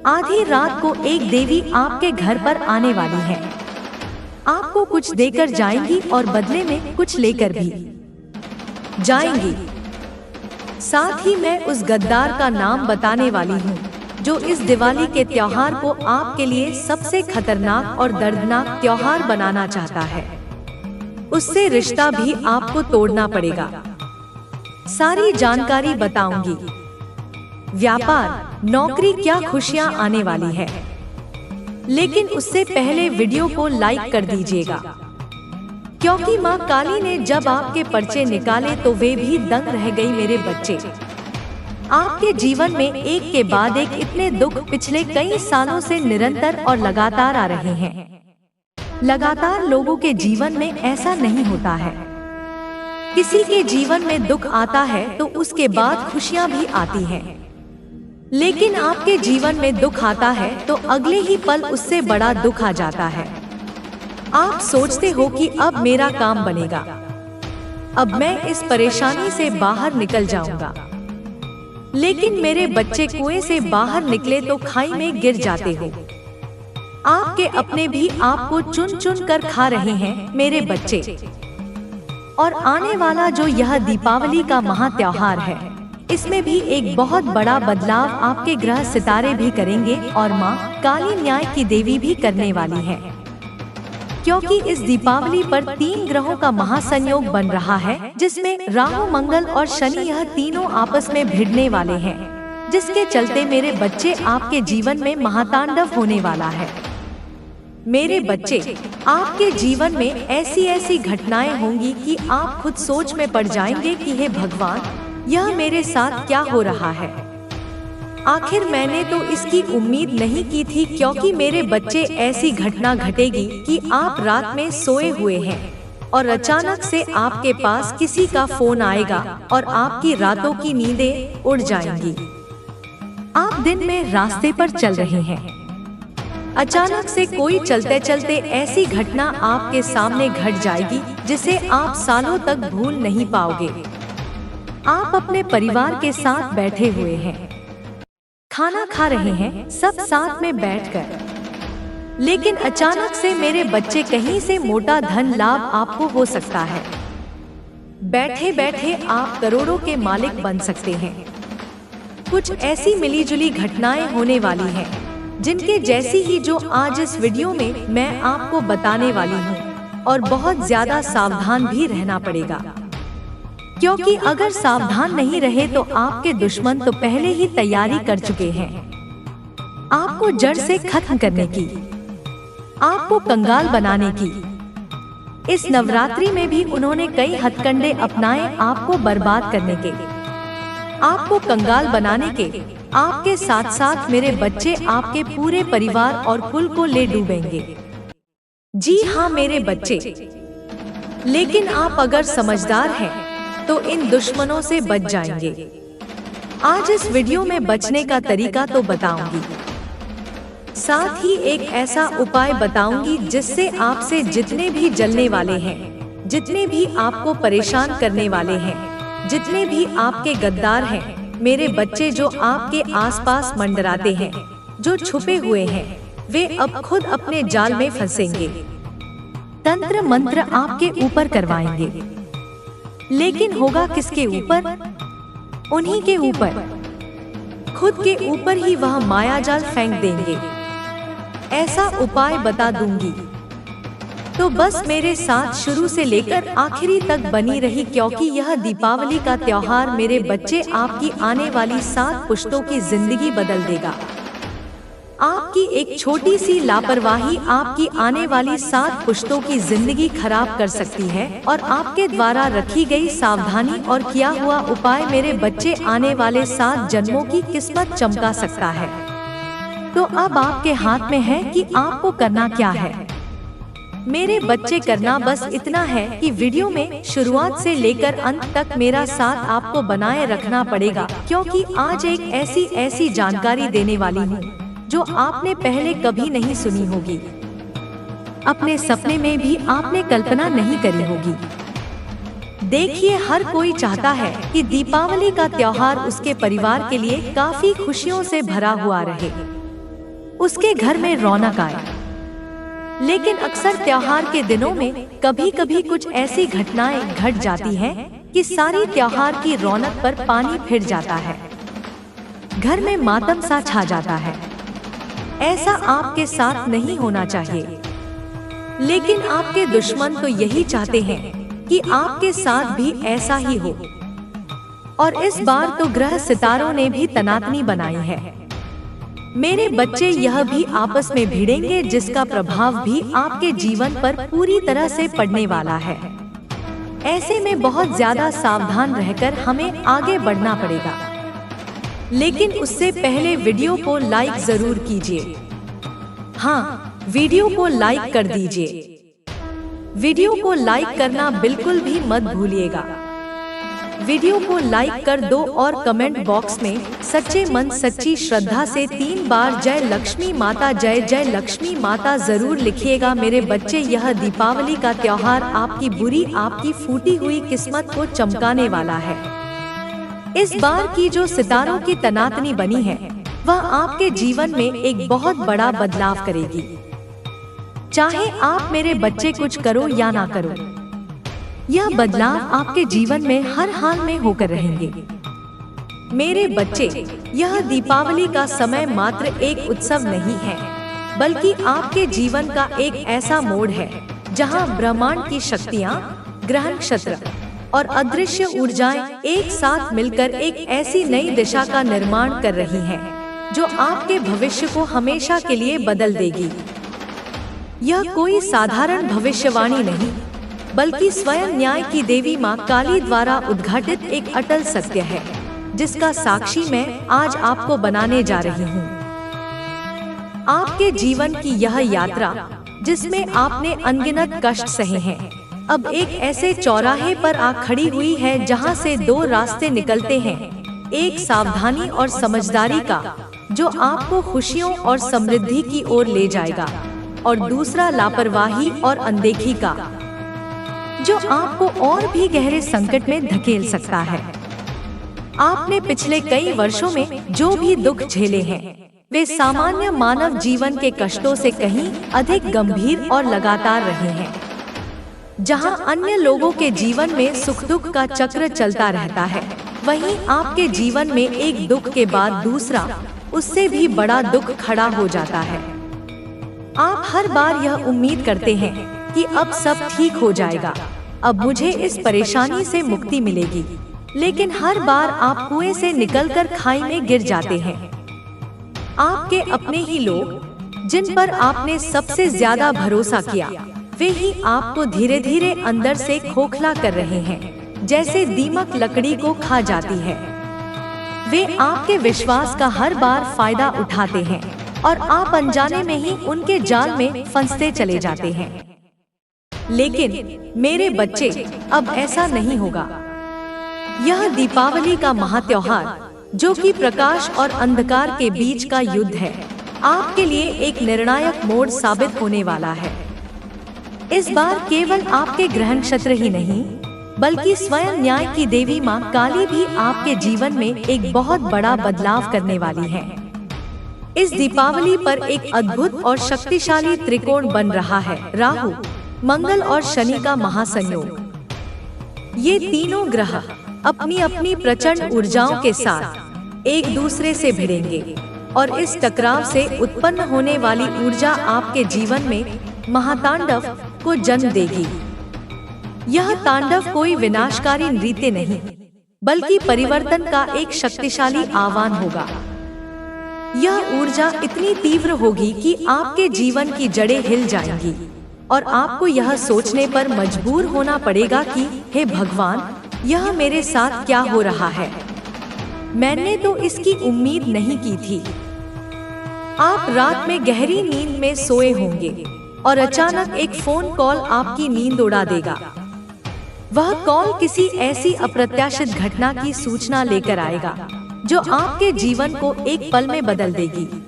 आधी रात को एक देवी आपके घर पर आने वाली है, आपको कुछ देकर जाएंगी और बदले में कुछ लेकर भी जाएंगी। साथ ही मैं उस गद्दार का नाम बताने वाली हूँ, जो इस दिवाली के त्योहार को आपके लिए सबसे खतरनाक और दर्दनाक त्योहार बनाना चाहता है। उससे रिश्ता भी आपको तोड़ना पड़ेगा। सारी जानकारी बताऊंगी। व्यापार, नौकरी, क्या खुशियां आने वाली है। लेकिन उससे पहले वीडियो को लाइक कर दीजिएगा, क्योंकि माँ काली ने जब आपके पर्चे निकाले तो वे भी दंग रह गई मेरे बच्चे। आपके जीवन में एक के बाद एक इतने दुख पिछले कई सालों से निरंतर और लगातार आ रहे हैं। लगातार लोगों के जीवन में ऐसा नहीं होता है। किसी के जीवन में दुख आता है तो उसके बाद खुशियां भी आती हैं। लेकिन आपके जीवन में दुख आता है तो अगले ही पल उससे बड़ा दुख आ जाता है। आप सोचते हो कि अब मेरा काम बनेगा, अब मैं इस परेशानी से बाहर निकल जाऊंगा। लेकिन मेरे बच्चे, कुएं से बाहर निकले तो खाई में गिर जाते हो। आपके अपने भी आपको चुन चुन कर खा रहे हैं मेरे बच्चे। और आने वाला जो यह दीपावली का महा त्योहार है, इसमें भी एक बहुत बड़ा बदलाव आपके ग्रह सितारे भी करेंगे और माँ काली न्याय की देवी भी करने वाली है, क्योंकि इस दीपावली पर 3 ग्रहों का महासंयोग बन रहा है, जिसमें राहु, मंगल और शनि, यह तीनों आपस में भिड़ने वाले हैं, जिसके चलते मेरे बच्चे आपके जीवन में महातांडव होने वाला है। मेरे बच्चे, आपके जीवन में ऐसी ऐसी घटनाएं होंगी कि आप खुद सोच में पड़ जाएंगे कि हे भगवान, यह मेरे साथ क्या हो रहा है। आखिर मैंने तो इसकी उम्मीद नहीं की थी, क्योंकि मेरे बच्चे, ऐसी घटना घटेगी कि आप रात में सोए हुए हैं और अचानक से आपके पास किसी का फोन आएगा और आपकी रातों की नींदें उड़ जाएंगी। आप दिन में रास्ते पर चल रहे हैं, अचानक से कोई चलते चलते ऐसी घटना आपके सामने घट जाएगी जिसे आप सालों तक भूल नहीं पाओगे। आप अपने परिवार के साथ बैठे हुए हैं, खाना खा रहे हैं सब साथ में बैठकर, लेकिन अचानक से मेरे बच्चे, कहीं से मोटा धन लाभ आपको हो सकता है। बैठे बैठे आप करोड़ों के मालिक बन सकते हैं। कुछ ऐसी मिलीजुली घटनाएं होने वाली हैं, जिनके जैसी ही जो आज इस वीडियो में मैं आपको बताने वाली हूँ, और बहुत ज्यादा सावधान भी रहना पड़ेगा, क्योंकि अगर सावधान नहीं रहे तो आपके दुश्मन तो पहले ही तैयारी कर चुके हैं। आपको जड़ से खत्म करने की, आपको कंगाल बनाने की। इस नवरात्रि में भी उन्होंने कई हथकंडे अपनाए आपको बर्बाद करने के, आपको कंगाल बनाने के। आपके साथ साथ मेरे बच्चे आपके पूरे परिवार और कुल को ले डूबेंगे। जी हाँ मेरे बच्चे, लेकिन आप अगर समझदार हैं तो इन दुश्मनों से बच जाएंगे। आज इस वीडियो में बचने का तरीका तो बताऊंगी, साथ ही एक ऐसा उपाय बताऊंगी जिससे आपसे जितने भी जलने वाले हैं, जितने भी आपको परेशान करने वाले हैं, जितने भी आपके गद्दार हैं, मेरे बच्चे जो आपके आसपास मंडराते हैं, जो छुपे हुए हैं, वे अब खुद अपने जाल में फंसेंगे। तंत्र मंत्र आपके ऊपर करवाएंगे, लेकिन होगा किसके ऊपर? उन्हीं के ऊपर, खुद के ऊपर ही वह मायाजाल फेंक देंगे। ऐसा उपाय बता दूंगी, तो बस मेरे साथ शुरू से लेकर आखिरी तक बनी रही, क्योंकि यह दीपावली का त्योहार मेरे बच्चे आपकी आने वाली 7 पुश्तों की जिंदगी बदल देगा। आपकी एक छोटी सी लापरवाही आपकी आने वाली 7 पुश्तों की जिंदगी खराब कर सकती है, और आपके द्वारा रखी गई सावधानी और किया हुआ उपाय मेरे बच्चे आने वाले 7 जन्मों की किस्मत चमका सकता है। तो अब आपके हाथ में है कि आपको करना क्या है। मेरे बच्चे, करना बस इतना है कि वीडियो में शुरुआत से लेकर अंत तक मेरा साथ आपको बनाए रखना पड़ेगा, क्योंकि आज एक ऐसी जानकारी देने वाली हूँ जो आपने पहले कभी नहीं सुनी होगी, अपने सपने में भी आपने कल्पना नहीं करी होगी। देखिए, हर कोई चाहता है कि दीपावली का त्योहार उसके परिवार के लिए काफी खुशियों से भरा हुआ रहे, उसके घर में रौनक आए। लेकिन अक्सर त्योहार के दिनों में कभी कभी कुछ ऐसी घटनाएं घट जाती हैं कि सारी त्योहार की रौनक पर पानी फिर जाता है, घर में मातम सा छा जाता है। ऐसा आपके साथ नहीं होना चाहिए, लेकिन आपके दुश्मन तो यही चाहते हैं कि आपके साथ भी ऐसा ही हो। और इस बार तो ग्रह सितारों ने भी तनातनी बनाई है। मेरे बच्चे, यह भी आपस में भिड़ेंगे, जिसका प्रभाव भी आपके जीवन पर पूरी तरह से पड़ने वाला है। ऐसे में बहुत ज्यादा सावधान रहकर हमें आगे बढ़ना पड़ेगा। लेकिन उससे पहले वीडियो को लाइक जरूर कीजिए। हाँ, वीडियो को लाइक कर दीजिए। वीडियो को लाइक करना बिल्कुल भी मत भूलिएगा। वीडियो को लाइक कर दो और कमेंट बॉक्स में सच्चे मन सच्ची श्रद्धा से 3 बार जय लक्ष्मी माता, जय जय लक्ष्मी माता जरूर लिखिएगा। मेरे बच्चे, यह दीपावली का त्योहार आपकी बुरी, आपकी फूटी हुई किस्मत को चमकाने वाला है। इस बार की जो सितारों की तनातनी बनी है, वह आपके जीवन में एक बहुत बड़ा बदलाव करेगी। चाहे आप मेरे बच्चे कुछ करो या ना करो, यह बदलाव आपके जीवन में हर हाल में होकर रहेंगे। मेरे बच्चे, यह दीपावली का समय मात्र एक उत्सव नहीं है, बल्कि आपके जीवन का एक ऐसा मोड़ है जहां ब्रह्मांड की शक्तियां, ग्रह नक्षत्र और अदृश्य ऊर्जाएं एक साथ मिलकर एक ऐसी नई दिशा का निर्माण कर रही हैं, जो आपके भविष्य को हमेशा के लिए बदल देगी। यह कोई साधारण भविष्यवाणी नहीं, बल्कि स्वयं न्याय की देवी मां काली द्वारा उद्घाटित एक अटल सत्य है, जिसका साक्षी मैं आज आपको बनाने जा रही हूँ। आपके जीवन की यह यात्रा, जिसमें आपने अनगिनत कष्ट सहे हैं, अब एक ऐसे चौराहे पर आ खड़ी हुई है जहाँ से 2 रास्ते निकलते हैं, एक सावधानी और समझदारी का, जो आपको खुशियों और समृद्धि की ओर ले जाएगा, और दूसरा लापरवाही और अनदेखी का, जो आपको और भी गहरे संकट में धकेल सकता है। आपने पिछले कई वर्षों में जो भी दुख झेले हैं, वे सामान्य मानव जीवन के कष्टों से कहीं अधिक गंभीर और लगातार रहे हैं। जहां अन्य लोगों के जीवन में सुख दुख का चक्र चलता रहता है, वहीं आपके जीवन में एक दुख के बाद दूसरा, उससे भी बड़ा दुख खड़ा हो जाता है। आप हर बार यह उम्मीद करते हैं कि अब सब ठीक हो जाएगा, अब मुझे इस परेशानी से मुक्ति मिलेगी, लेकिन हर बार आप कुएं से निकलकर खाई में गिर जाते हैं। आपके अपने ही लोग जिन पर आपने सबसे ज्यादा भरोसा किया, वे ही आपको धीरे धीरे अंदर से खोखला कर रहे हैं, जैसे दीमक लकड़ी को खा जाती है। वे आपके विश्वास का हर बार फायदा उठाते हैं और आप अनजाने में ही उनके जाल में फंसते चले जाते हैं। लेकिन मेरे बच्चे, अब ऐसा नहीं होगा। यह दीपावली का महात्योहार, जो कि प्रकाश और अंधकार के बीच का युद्ध है, आपके लिए एक निर्णायक मोड़ साबित होने वाला है। इस बार केवल आपके ग्रह नक्षत्र ही नहीं, बल्कि स्वयं न्याय की देवी मां काली भी आपके जीवन में एक बहुत बड़ा बदलाव करने वाली है। इस दीपावली पर एक अद्भुत और शक्तिशाली त्रिकोण बन रहा है, राहु, मंगल और शनि का महासंयोग। ये तीनों ग्रह अपनी अपनी प्रचंड ऊर्जाओं के साथ एक दूसरे से भिड़ेंगे और इस टकराव से उत्पन्न होने वाली ऊर्जा आपके जीवन में महातांडव को जन्म देगी। यह तांडव कोई विनाशकारी नृत्य नहीं, बल्कि परिवर्तन का एक शक्तिशाली आह्वान होगा। यह ऊर्जा इतनी तीव्र होगी कि आपके जीवन की जड़ें हिल जाएंगी और आपको यह सोचने पर मजबूर होना पड़ेगा कि हे भगवान, यह मेरे साथ क्या हो रहा है? मैंने तो इसकी उम्मीद नहीं की थी। आप रात में गहरी नींद में सोए होंगे और अचानक एक फोन कॉल आपकी नींद उड़ा देगा। वह कॉल किसी ऐसी अप्रत्याशित घटना की सूचना लेकर आएगा जो आपके जीवन को एक पल में बदल देगी।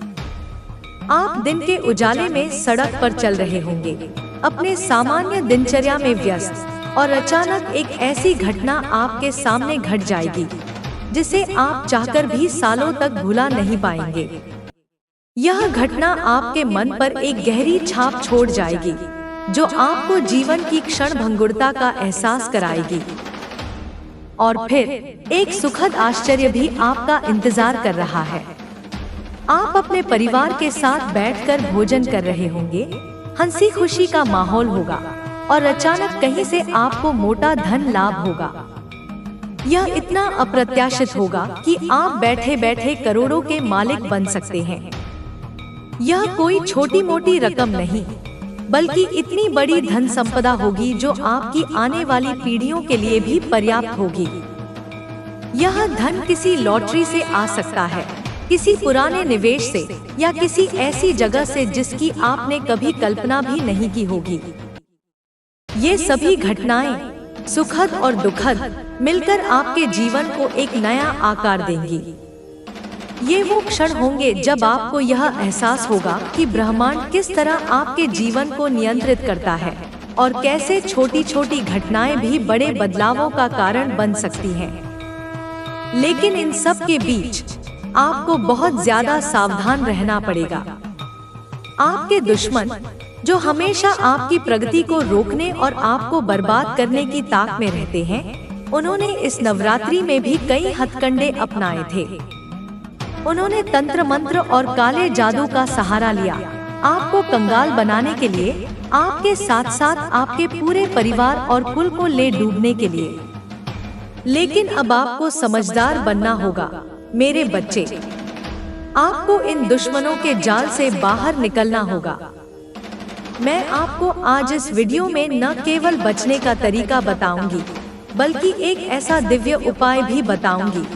आप दिन के उजाले में सड़क पर चल रहे होंगे, अपने सामान्य दिनचर्या में व्यस्त, और अचानक एक ऐसी घटना आपके सामने घट जाएगी जिसे आप चाहकर भी सालों तक भुला नहीं पाएंगे। यह घटना आपके मन पर एक गहरी छाप छोड़ जाएगी, जो आपको जीवन की क्षणभंगुरता का एहसास कराएगी। और फिर एक सुखद आश्चर्य भी आपका इंतजार कर रहा है। आप अपने परिवार के साथ बैठकर भोजन कर रहे होंगे, हंसी खुशी का माहौल होगा और अचानक कहीं से आपको मोटा धन लाभ होगा। यह इतना अप्रत्याशित होगा कि आप बैठे बैठे करोड़ों के मालिक बन सकते हैं। यह कोई छोटी मोटी रकम नहीं, बल्कि इतनी बड़ी धन संपदा होगी जो आपकी आने वाली पीढ़ियों के लिए भी पर्याप्त होगी। यह धन किसी लॉटरी से आ सकता है, किसी पुराने निवेश से, या किसी ऐसी जगह से जिसकी आपने कभी कल्पना भी नहीं की होगी। ये सभी घटनाएं, सुखद और दुखद, मिलकर आपके जीवन को एक नया आकार देंगी। ये वो क्षण होंगे जब आपको यह एहसास होगा कि ब्रह्मांड किस तरह आपके जीवन को नियंत्रित करता है और कैसे छोटी छोटी घटनाएं भी बड़े बदलावों का कारण बन सकती हैं। लेकिन इन सब के बीच आपको बहुत ज्यादा सावधान रहना पड़ेगा। आपके दुश्मन, जो हमेशा आपकी प्रगति को रोकने और आपको बर्बाद करने की ताक में रहते हैं, उन्होंने इस नवरात्रि में भी कई हथकंडे अपनाए थे। उन्होंने तंत्र मंत्र और काले जादू का सहारा लिया, आपको कंगाल बनाने के लिए, आपके साथ साथ आपके पूरे परिवार और कुल को ले डूबने के लिए। लेकिन अब आपको समझदार बनना होगा मेरे बच्चे। आपको इन दुश्मनों के जाल से बाहर निकलना होगा। मैं आपको आज इस वीडियो में न केवल बचने का तरीका बताऊंगी, बल्कि एक ऐसा दिव्य उपाय भी बताऊंगी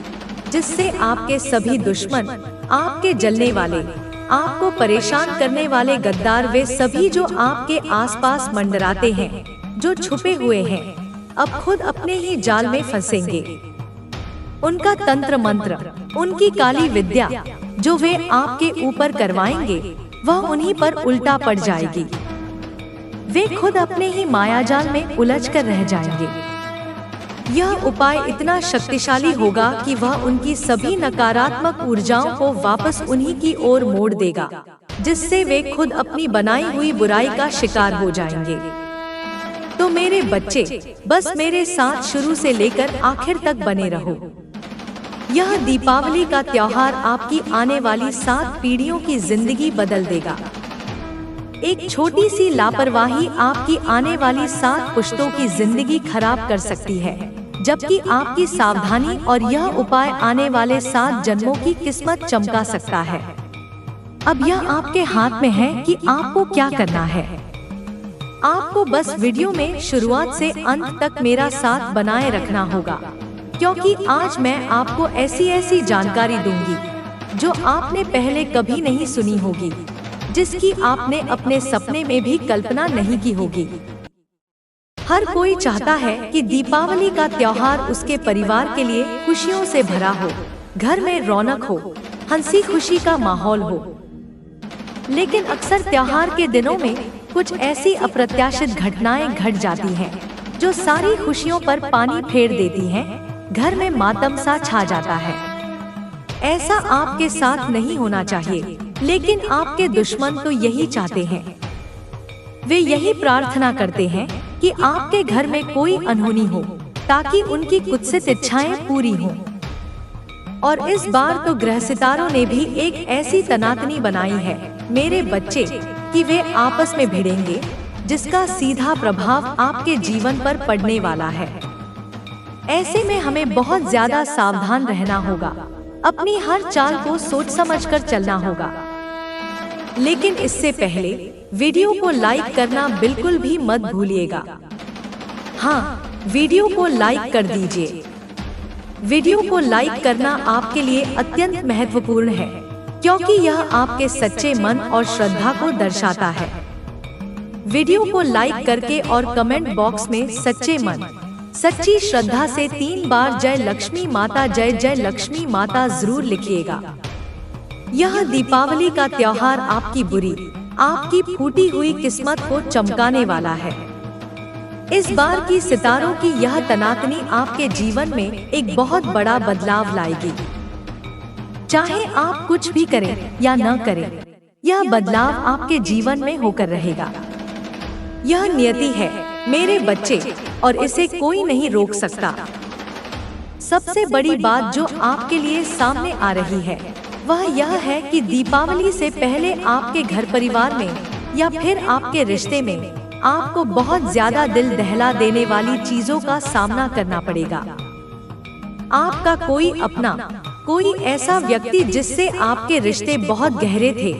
जिससे आपके सभी दुश्मन, आपके जलने वाले, आपको परेशान करने वाले गद्दार, वे सभी जो आपके आसपास मंडराते हैं, जो छुपे हुए हैं, अब खुद अपने ही जाल में फंसेंगे। उनका तंत्र मंत्र, उनकी काली विद्या जो वे आपके ऊपर करवाएंगे, वह उन्हीं पर उल्टा पड़ जाएगी। वे खुद अपने ही मायाजाल में उलझ कर रह जाएंगे। यह उपाय इतना शक्तिशाली होगा कि वह उनकी सभी नकारात्मक ऊर्जाओं को वापस उन्हीं की ओर मोड़ देगा, जिससे वे खुद अपनी बनाई हुई बुराई का शिकार हो जाएंगे। तो मेरे बच्चे, बस मेरे साथ शुरू से लेकर आखिर तक बने रहो। यह दीपावली का त्योहार आपकी आने वाली 7 पीढ़ियों की जिंदगी बदल देगा। एक छोटी सी लापरवाही आपकी आने वाली 7 पुश्तों की जिंदगी खराब कर सकती है, जबकि आपकी सावधानी और यह उपाय आने वाले 7 जन्मों की किस्मत चमका सकता है। अब यह आपके हाथ में है कि आपको क्या करना है। आपको बस वीडियो में शुरुआत से अंत तक मेरा साथ बनाए रखना होगा, क्योंकि आज मैं आपको ऐसी जानकारी दूंगी जो आपने पहले कभी नहीं सुनी होगी, जिसकी आपने अपने सपने में भी कल्पना नहीं की होगी। हर कोई चाहता है कि दीपावली का त्योहार उसके परिवार के लिए खुशियों से भरा हो, घर में रौनक हो, हंसी खुशी का माहौल हो। लेकिन अक्सर त्योहार के दिनों में कुछ ऐसी अप्रत्याशित घटनाएं घट जाती हैं, जो सारी खुशियों पर पानी फेर देती हैं। घर में मातम सा छा जाता है। ऐसा आपके साथ नहीं होना चाहिए, लेकिन आपके दुश्मन तो यही चाहते हैं। वे यही प्रार्थना करते हैं कि आपके घर में कोई अनहोनी हो, ताकि उनकी कुत्सित इच्छाएं पूरी हों। और इस बार तो ग्रह सितारों ने भी एक ऐसी तनातनी बनाई है मेरे बच्चे, कि वे आपस में भिड़ेंगे, जिसका सीधा प्रभाव आपके जीवन पर पड़ने वाला है। ऐसे में हमें बहुत ज्यादा सावधान रहना होगा, अपनी हर चाल को सोच समझकर चलना होगा। लेकिन इससे पहले वीडियो को लाइक करना बिल्कुल भी मत भूलिएगा। हाँ, वीडियो को लाइक कर दीजिए। वीडियो को लाइक करना आपके लिए अत्यंत महत्वपूर्ण है, क्योंकि यह आपके सच्चे मन और श्रद्धा को दर्शाता है। वीडियो को लाइक करके और कमेंट बॉक्स में सच्चे मन, सच्ची श्रद्धा से 3 बार जय लक्ष्मी माता, जय जय लक्ष्मी माता जरूर लिखिएगा। यह दीपावली का त्योहार आपकी बुरी, आपकी फूटी हुई किस्मत को चमकाने वाला है। इस बार की सितारों की यह तनातनी आपके जीवन में एक बहुत बड़ा बदलाव लाएगी। चाहे आप कुछ भी करें या न करें, यह बदलाव आपके जीवन में होकर रहेगा। यह नियति है मेरे बच्चे, और इसे कोई नहीं रोक सकता। सबसे बड़ी बात जो आपके लिए सामने आ रही है, वह यह है कि दीपावली से पहले आपके घर परिवार में या फिर आपके रिश्ते में आपको बहुत ज्यादा दिल दहला देने वाली चीजों का सामना करना पड़ेगा। आपका कोई अपना, कोई ऐसा व्यक्ति जिससे आपके रिश्ते बहुत गहरे थे,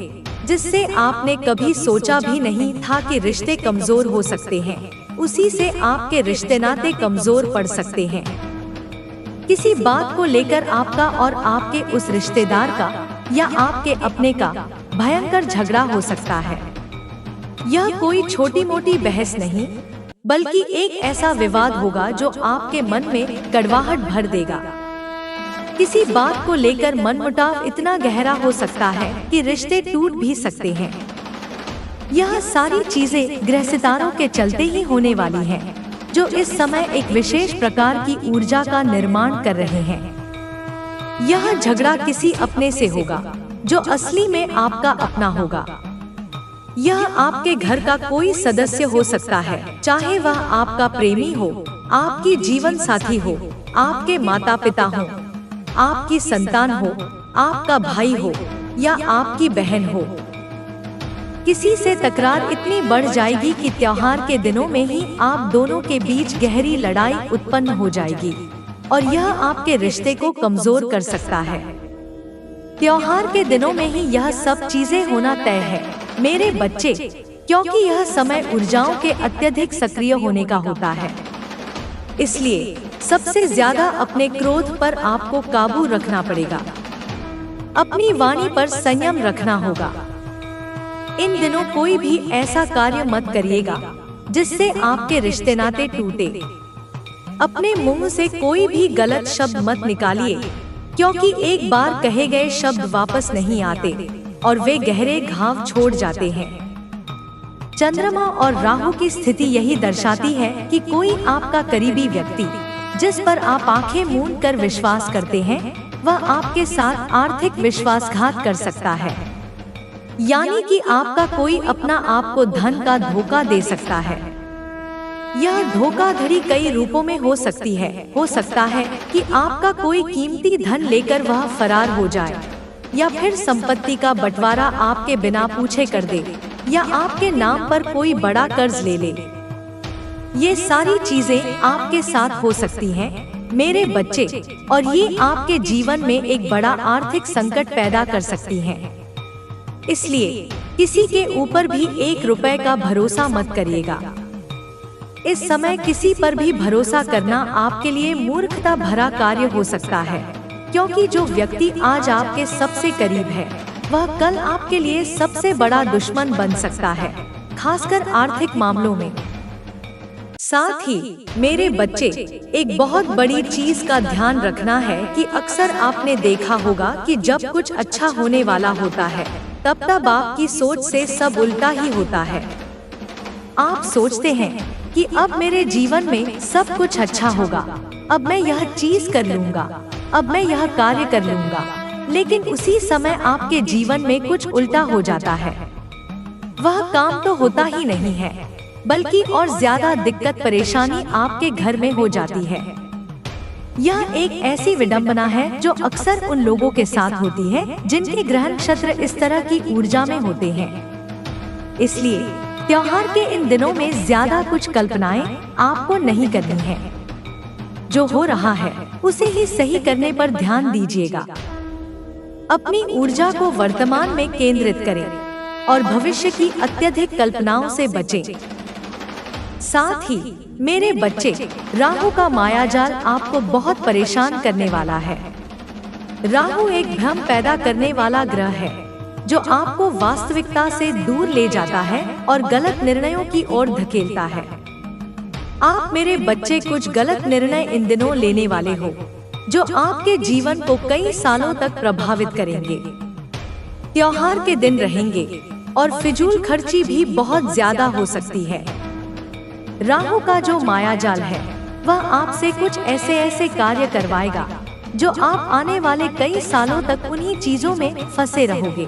जिससे आपने कभी सोचा भी नहीं था कि रिश्ते कमजोर हो सकते हैं, उसी से आपके रिश्ते नाते कमजोर पड़ सकते हैं। किसी बात को लेकर आपका और आपके उस रिश्तेदार का या आपके अपने का भयंकर झगड़ा हो सकता है। यह कोई छोटी मोटी बहस नहीं, बल्कि एक ऐसा विवाद होगा जो आपके मन में कड़वाहट भर देगा। किसी बात को लेकर मनमुटाव इतना गहरा हो सकता है कि रिश्ते टूट भी सकते हैं। यह सारी चीजें ग्रह सितारों के चलते ही होने वाली हैं, जो इस समय एक विशेष प्रकार की ऊर्जा का निर्माण कर रहे हैं। यह झगड़ा किसी अपने से होगा, जो असली में आपका अपना होगा। यह आपके घर का कोई सदस्य हो सकता है, चाहे वह आपका प्रेमी हो, आपकी जीवन साथी हो, आपके माता पिता हो, आपकी संतान हो, आपका भाई हो या आपकी बहन हो। किसी से तकरार इतनी बढ़ जाएगी कि त्योहार के दिनों में ही आप दोनों के बीच गहरी लड़ाई उत्पन्न हो जाएगी, और यह आपके रिश्ते को कमजोर कर सकता है। त्योहार के दिनों में ही यह सब चीजें होना तय है मेरे बच्चे, क्योंकि यह समय ऊर्जाओं के अत्यधिक सक्रिय होने का होता है। इसलिए सबसे ज्यादा अपने क्रोध पर आपको काबू रखना पड़ेगा। अपनी वाणी पर संयम रखना होगा। इन दिनों कोई भी ऐसा कार्य मत करिएगा जिससे आपके रिश्ते नाते टूटे। अपने मुंह से कोई भी गलत शब्द मत निकालिए, क्योंकि एक बार कहे गए शब्द वापस नहीं आते और वे गहरे घाव छोड़ जाते हैं। चंद्रमा और राहु की स्थिति यही दर्शाती है कि कोई आपका करीबी व्यक्ति, जिस पर आप आंखें मूंद कर विश्वास करते हैं, वह आपके साथ आर्थिक विश्वासघात कर सकता है। यानी कि आपका कोई अपना आपको धन का धोखा दे सकता है। यह धोखाधड़ी कई रूपों में हो सकती है। हो सकता है कि आपका कोई कीमती धन लेकर वह फरार हो जाए, या फिर संपत्ति का बंटवारा आपके बिना पूछे कर दे, या आपके नाम पर कोई बड़ा कर्ज ले ले। ये सारी चीजें आपके साथ हो सकती हैं मेरे बच्चे, और ये आपके जीवन में एक बड़ा आर्थिक संकट पैदा कर सकती हैं। इसलिए किसी के ऊपर भी 1 रुपए का भरोसा मत करिएगा। इस समय किसी पर भी भरोसा करना आपके लिए मूर्खता भरा कार्य हो सकता है, क्योंकि जो व्यक्ति आज आपके सबसे करीब है वह कल आपके लिए सबसे बड़ा दुश्मन बन सकता है, खासकर आर्थिक मामलों में। साथ ही मेरे बच्चे, एक बहुत बड़ी चीज का ध्यान रखना है कि अक्सर आपने देखा होगा कि जब कुछ अच्छा होने वाला होता है तब आपकी सोच से सब उल्टा ही होता है। आप सोचते हैं कि अब मेरे जीवन में सब कुछ अच्छा होगा, अब मैं यह चीज कर लूंगा, अब मैं यह कार्य कर लूंगा, लेकिन उसी समय आपके जीवन में कुछ उल्टा हो जाता है। वह काम तो होता ही नहीं है, बल्कि और ज्यादा दिक्कत परेशानी आपके घर में हो जाती है। यह एक ऐसी विडंबना है जो अक्सर उन लोगों के साथ होती है जिनके ग्रह नक्षत्र इस तरह की ऊर्जा में होते हैं। इसलिए त्योहार के इन दिनों में ज्यादा कुछ कल्पनाएं आपको नहीं करनी है। जो हो रहा है उसे ही सही करने पर ध्यान दीजिएगा। अपनी ऊर्जा को वर्तमान में केंद्रित करें और भविष्य की अत्यधिक कल्पनाओं से बचें। साथ ही मेरे बच्चे, राहु का मायाजाल आपको बहुत परेशान करने वाला है। राहु एक भ्रम पैदा करने वाला ग्रह है जो आपको वास्तविकता से दूर ले जाता है और गलत निर्णयों की ओर धकेलता है। आप मेरे बच्चे कुछ गलत निर्णय इन दिनों लेने वाले हो जो आपके जीवन को कई सालों तक प्रभावित करेंगे। त्योहार के दिन रहेंगे और फिजूल खर्ची भी बहुत ज्यादा हो सकती है। राहु का जो मायाजाल है वह आपसे कुछ ऐसे कार्य करवाएगा जो आप आने वाले कई सालों तक उन्हीं चीजों में फंसे रहोगे।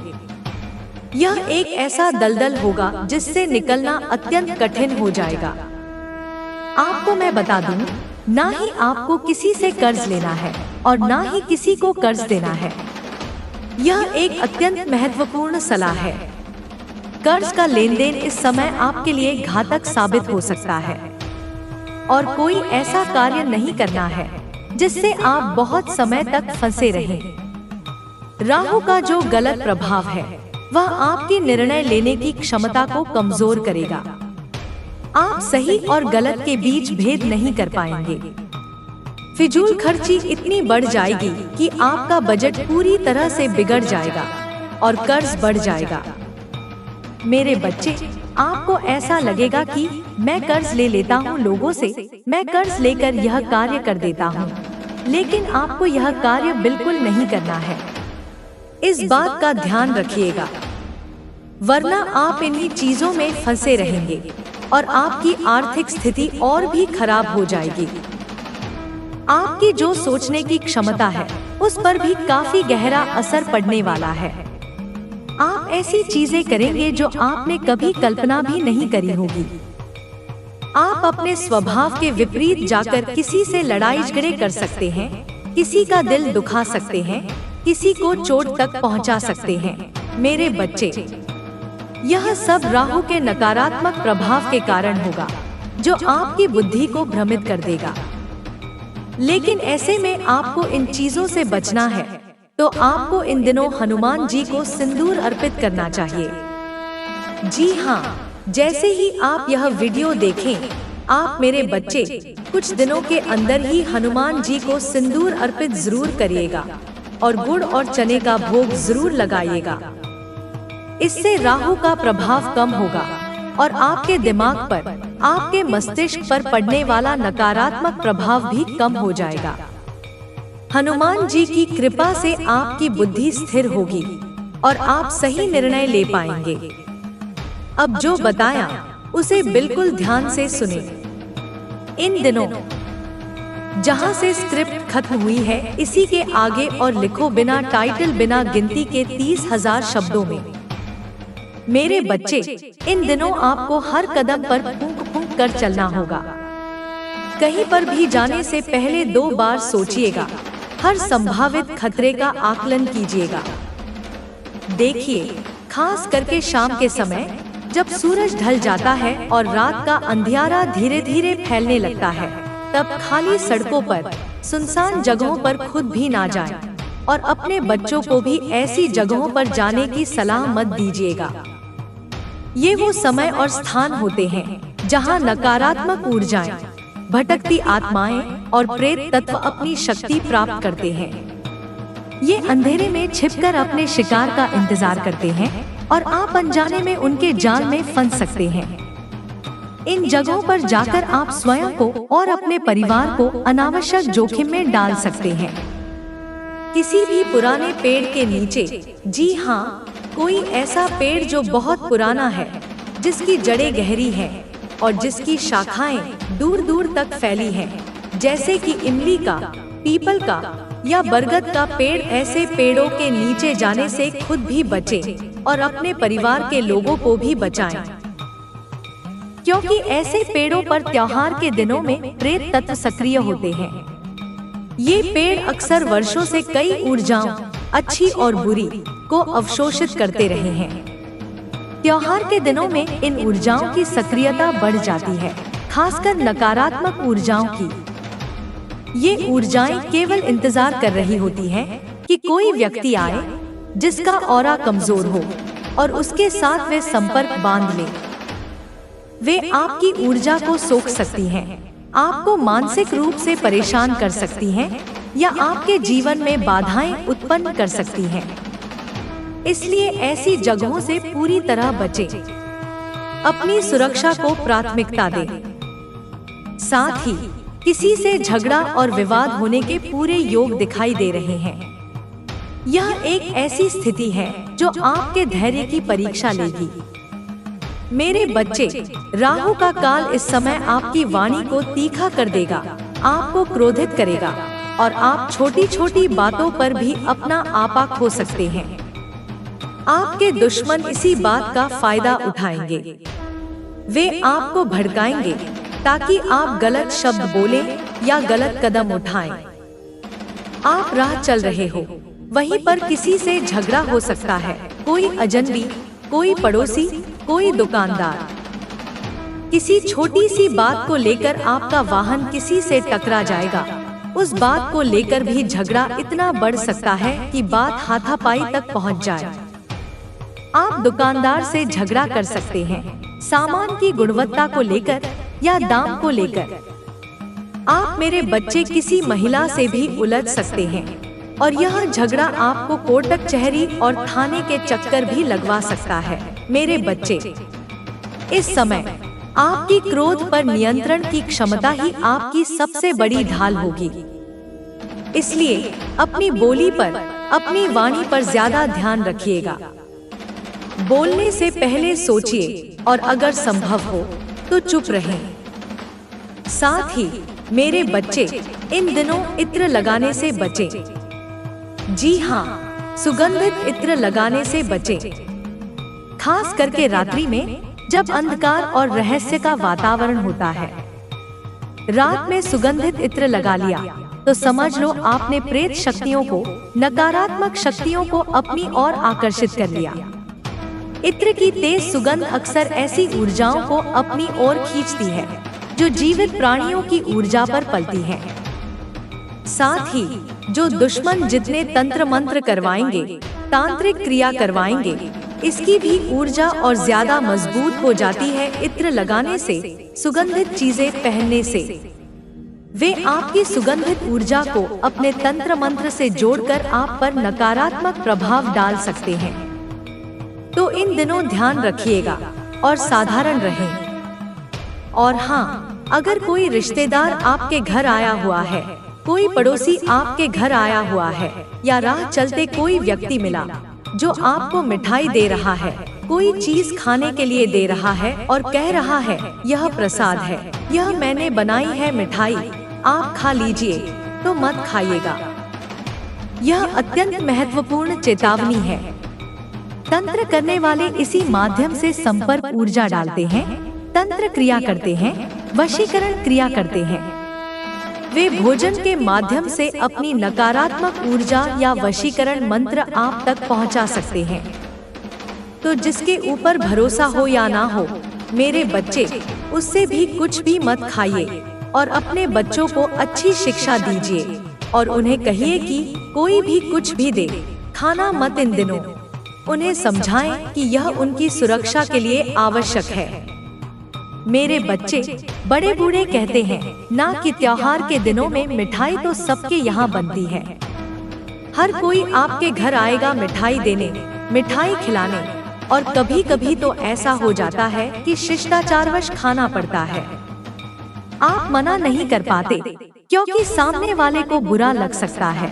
यह एक ऐसा दलदल होगा जिससे निकलना अत्यंत कठिन हो जाएगा। आपको मैं बता दूं, ना ही आपको किसी से कर्ज लेना है और ना ही किसी को कर्ज देना है। यह एक अत्यंत महत्वपूर्ण सलाह है। कर्ज का लेन देन इस समय आपके लिए घातक साबित हो सकता है और कोई ऐसा कार्य नहीं करना है जिससे आप बहुत समय तक फंसे रहें। राहु का जो गलत प्रभाव है वह आपकी निर्णय लेने की क्षमता को कमजोर करेगा। आप सही और गलत के बीच भेद नहीं कर पाएंगे। फिजूल खर्ची इतनी बढ़ जाएगी कि आपका बजट पूरी तरह से बिगड़ जाएगा और कर्ज बढ़ जाएगा। मेरे बच्चे, आपको ऐसा लगेगा कि मैं कर्ज ले लेता हूँ लोगों से, मैं कर्ज लेकर यह कार्य कर देता हूँ, लेकिन आपको यह कार्य बिल्कुल नहीं करना है। इस बात का ध्यान रखिएगा, वरना आप इन्हीं चीजों में फंसे रहेंगे और आपकी आर्थिक स्थिति और भी खराब हो जाएगी। आपकी जो सोचने की क्षमता है उस पर भी काफी गहरा असर पड़ने वाला है। आप ऐसी चीजें करेंगे जो आपने कभी कल्पना भी नहीं करी होगी। आप अपने स्वभाव के विपरीत जाकर किसी से लड़ाई झगड़े कर सकते हैं, किसी का दिल दुखा सकते हैं, किसी को चोट तक पहुंचा सकते हैं। मेरे बच्चे, यह सब राहु के नकारात्मक प्रभाव के कारण होगा जो आपकी बुद्धि को भ्रमित कर देगा। लेकिन ऐसे में आपको इन चीजों से बचना है, तो आपको इन दिनों हनुमान जी को सिंदूर अर्पित करना चाहिए। जी हाँ, जैसे ही आप यह वीडियो देखें, आप मेरे बच्चे कुछ दिनों के अंदर ही हनुमान जी को सिंदूर अर्पित जरूर करिएगा और गुड़ और चने का भोग जरूर लगाइएगा। इससे राहु का प्रभाव कम होगा और आपके दिमाग पर, आपके मस्तिष्क पर पड़ने वाला नकारात्मक प्रभाव भी कम हो जाएगा। हनुमान जी की कृपा से आपकी बुद्धि स्थिर होगी और आप सही निर्णय ले पाएंगे। अब जो बताया उसे बिल्कुल ध्यान से सुने। इन दिनों जहां से स्क्रिप्ट खत्म हुई है, इसी के आगे और लिखो बिना टाइटल, बिना गिनती के 30,000 शब्दों में। मेरे बच्चे, इन दिनों आपको हर कदम पर फूंक फूंक कर चलना होगा। कहीं पर भी जाने से पहले 2 बार सोचिएगा। हर संभावित खतरे का आकलन कीजिएगा। देखिए, खास करके शाम के समय जब सूरज ढल जाता है और रात का अंधियारा धीरे धीरे फैलने लगता है, तब खाली सड़कों पर, सुनसान जगहों पर खुद भी ना जाएं। और अपने बच्चों को भी ऐसी जगहों पर जाने की सलाह मत दीजिएगा। ये वो समय और स्थान होते हैं जहां नकारात्मक ऊर्जाएं, भटकती आत्माएं और प्रेत तत्व अपनी शक्ति प्राप्त करते हैं। ये अंधेरे में छिपकर अपने शिकार का इंतजार करते हैं और आप अनजाने में उनके जाल में फंस सकते हैं। इन जगहों पर जाकर आप स्वयं को और अपने परिवार को अनावश्यक जोखिम में डाल सकते हैं। किसी भी पुराने पेड़ के नीचे, जी हाँ, कोई ऐसा पेड़ जो बहुत पुराना है, जिसकी जड़ें गहरी हैं और जिसकी शाखाएं दूर दूर तक फैली हैं, जैसे कि इमली का, पीपल का या बरगद का पेड़, ऐसे पेड़ों के नीचे जाने से खुद भी बचें और अपने परिवार के लोगों को भी बचाएं। क्योंकि ऐसे पेड़ों पर त्योहार के दिनों में प्रेत तत्व सक्रिय होते हैं। ये पेड़ अक्सर वर्षों से कई ऊर्जाओं, अच्छी और बुरी, को अवशोषित करते रहे हैं। त्योहार के दिनों में इन ऊर्जाओं की सक्रियता बढ़ जाती है, खासकर नकारात्मक ऊर्जाओं की। ये ऊर्जाएं केवल इंतजार कर रही होती हैं कि कोई व्यक्ति आए जिसका ऑरा कमजोर हो और उसके साथ वे संपर्क बांध ले। वे आपकी ऊर्जा को सोख सकती हैं, आपको मानसिक रूप से परेशान कर सकती हैं या आपके जीवन में बाधाएं उत्पन्न कर सकती हैं। इसलिए ऐसी जगहों से पूरी तरह बचें। अपनी सुरक्षा को प्राथमिकता दें। साथ ही किसी से झगड़ा और विवाद होने के पूरे योग दिखाई दे रहे हैं। यह एक ऐसी स्थिति है जो आपके धैर्य की परीक्षा लेगी। मेरे बच्चे, राहु का काल इस समय आपकी वाणी को तीखा कर देगा, आपको क्रोधित करेगा और आप छोटी छोटी बातों पर भी अपना आपा खो सकते हैं। आपके दुश्मन इसी बात का फायदा उठाएंगे। वे आपको भड़काएंगे ताकि आप गलत शब्द बोलें या गलत कदम उठाएं। आप राह चल रहे हो, वहीं पर किसी से झगड़ा हो सकता है। कोई अजनबी, कोई पड़ोसी, कोई दुकानदार। किसी छोटी सी बात को लेकर आपका वाहन किसी से टकरा जाएगा। उस बात को लेकर भी झगड़ा इतना बढ़ सकता है कि बात हाथापाई तक पहुंच जाए। आप दुकानदार से झगड़ा कर सकते हैं, सामान की गुणवत्ता को लेकर या दाम को लेकर। आप मेरे बच्चे किसी महिला से भी उलझ सकते हैं और यह झगड़ा आपको कोर्ट कचहरी और थाने के चक्कर भी लगवा सकता है। मेरे बच्चे, इस समय आपकी क्रोध पर नियंत्रण की क्षमता ही आपकी सबसे बड़ी ढाल होगी। इसलिए अपनी बोली पर, अपनी वाणी पर ज्यादा ध्यान रखिएगा। बोलने से पहले सोचिए और अगर संभव हो तो चुप रहें। साथ ही मेरे बच्चे, इन दिनों इत्र लगाने से बचें। जी हाँ, सुगंधित इत्र लगाने से बचें। खास करके रात्रि में, जब अंधकार और रहस्य का वातावरण होता है। रात में सुगंधित इत्र लगा लिया तो समझ लो आपने प्रेत शक्तियों को, नकारात्मक शक्तियों को अपनी ओर आकर्षित कर लिया। इत्र की तेज सुगंध अक्सर ऐसी ऊर्जाओं को अपनी ओर खींचती है जो जीवित प्राणियों की ऊर्जा पर पलती है। साथ ही जो दुश्मन जितने तंत्र मंत्र करवाएंगे, तांत्रिक क्रिया करवाएंगे, इसकी भी ऊर्जा और ज्यादा मजबूत हो जाती है इत्र लगाने से, सुगंधित चीजें पहनने से। वे आपकी सुगंधित ऊर्जा को अपने तंत्र मंत्र से जोड़कर आप पर नकारात्मक प्रभाव डाल सकते हैं। तो इन दिनों ध्यान रखिएगा और साधारण रहें। और हाँ, अगर कोई रिश्तेदार आपके घर आया हुआ है, कोई पड़ोसी आपके घर आया हुआ है या राह चलते कोई व्यक्ति मिला जो आपको मिठाई दे रहा है, कोई चीज खाने के लिए दे रहा है और कह रहा है यह प्रसाद है, यह मैंने बनाई है मिठाई, आप खा लीजिए, तो मत खाइएगा। यह अत्यंत महत्वपूर्ण चेतावनी है। तंत्र करने वाले इसी माध्यम से संपर्क ऊर्जा डालते हैं, तंत्र क्रिया करते हैं, वशीकरण क्रिया करते हैं। वे भोजन के माध्यम से अपनी नकारात्मक ऊर्जा या वशीकरण मंत्र आप तक पहुंचा सकते हैं। तो जिसके ऊपर भरोसा हो या ना हो, मेरे बच्चे, उससे भी कुछ भी मत खाइए और अपने बच्चों को अच्छी शिक्षा दीजिए। और उन्हें कहिए कि कोई भी कुछ भी दे, खाना मत इन दिनों। उन्हें समझाएं कि यह उनकी सुरक्षा के लिए आवश्यक है। मेरे बच्चे, बड़े बूढ़े कहते हैं ना कि त्योहार के दिनों में मिठाई तो सबके यहाँ बनती है। हर कोई आपके घर आएगा मिठाई देने, मिठाई खिलाने, और कभी कभी तो ऐसा हो जाता है कि शिष्टाचारवश खाना पड़ता है। आप मना नहीं कर पाते क्योंकि सामने वाले को बुरा लग सकता है।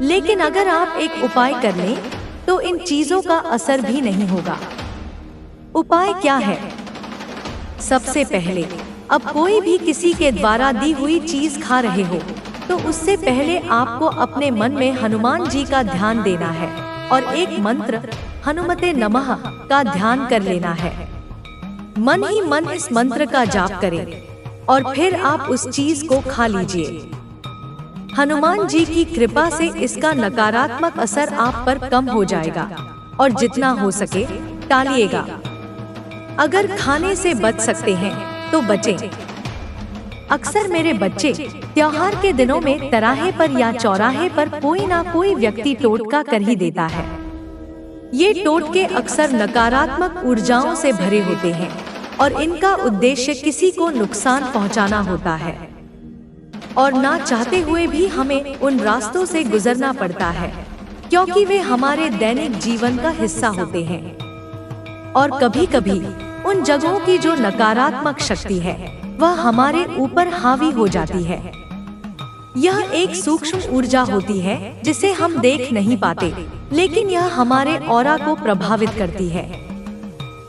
लेकिन अगर आप एक उपाय कर लें तो इन चीजों का असर भी नहीं होगा। उपाय क्या है? सबसे पहले, अब कोई भी किसी के द्वारा दी हुई चीज खा रहे हो तो उससे पहले आपको अपने मन में हनुमान जी का ध्यान देना है और एक मंत्र हनुमते नमः का ध्यान कर लेना है। मन ही मन इस मंत्र का जाप करें और फिर आप उस चीज को खा लीजिए। हनुमान जी की कृपा से इसका नकारात्मक असर आप पर कम हो जाएगा और जितना हो सके टालिएगा। अगर खाने से बच सकते हैं तो बचें। अक्सर मेरे बच्चे त्योहार के दिनों में तराहे पर या चौराहे पर कोई ना कोई व्यक्ति टोटका कर ही देता है। ये टोटके अक्सर नकारात्मक ऊर्जाओं से भरे होते हैं और इनका उद्देश्य किसी को नुकसान पहुंचाना होता है, और ना चाहते हुए भी हमें उन रास्तों से गुजरना पड़ता है क्योंकि वे हमारे दैनिक जीवन का हिस्सा होते हैं। और कभी कभी उन जगहों की जो नकारात्मक शक्ति है वह हमारे ऊपर हावी हो जाती है। यह एक सूक्ष्म ऊर्जा होती है जिसे हम देख नहीं पाते, लेकिन यह हमारे ऑरा को प्रभावित करती है।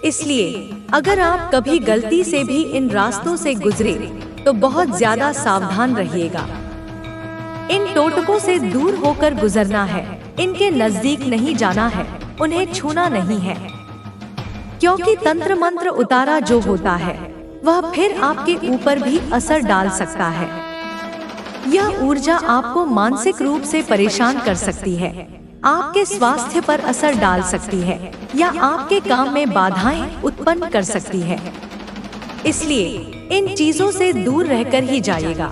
इसलिए अगर आप कभी गलती से भी इन रास्तों से गुजरे तो बहुत ज्यादा सावधान रहिएगा। इन टोटकों से दूर होकर गुजरना है, इनके नजदीक नहीं जाना है, उन्हें छूना नहीं है, क्योंकि तंत्र मंत्र उतारा जो होता है वह फिर आपके ऊपर भी असर डाल सकता है। यह ऊर्जा आपको मानसिक रूप से परेशान कर सकती है, आपके स्वास्थ्य पर असर डाल सकती है या आपके काम में बाधाएं उत्पन्न कर सकती है। इसलिए इन चीजों से दूर रहकर ही जाइएगा।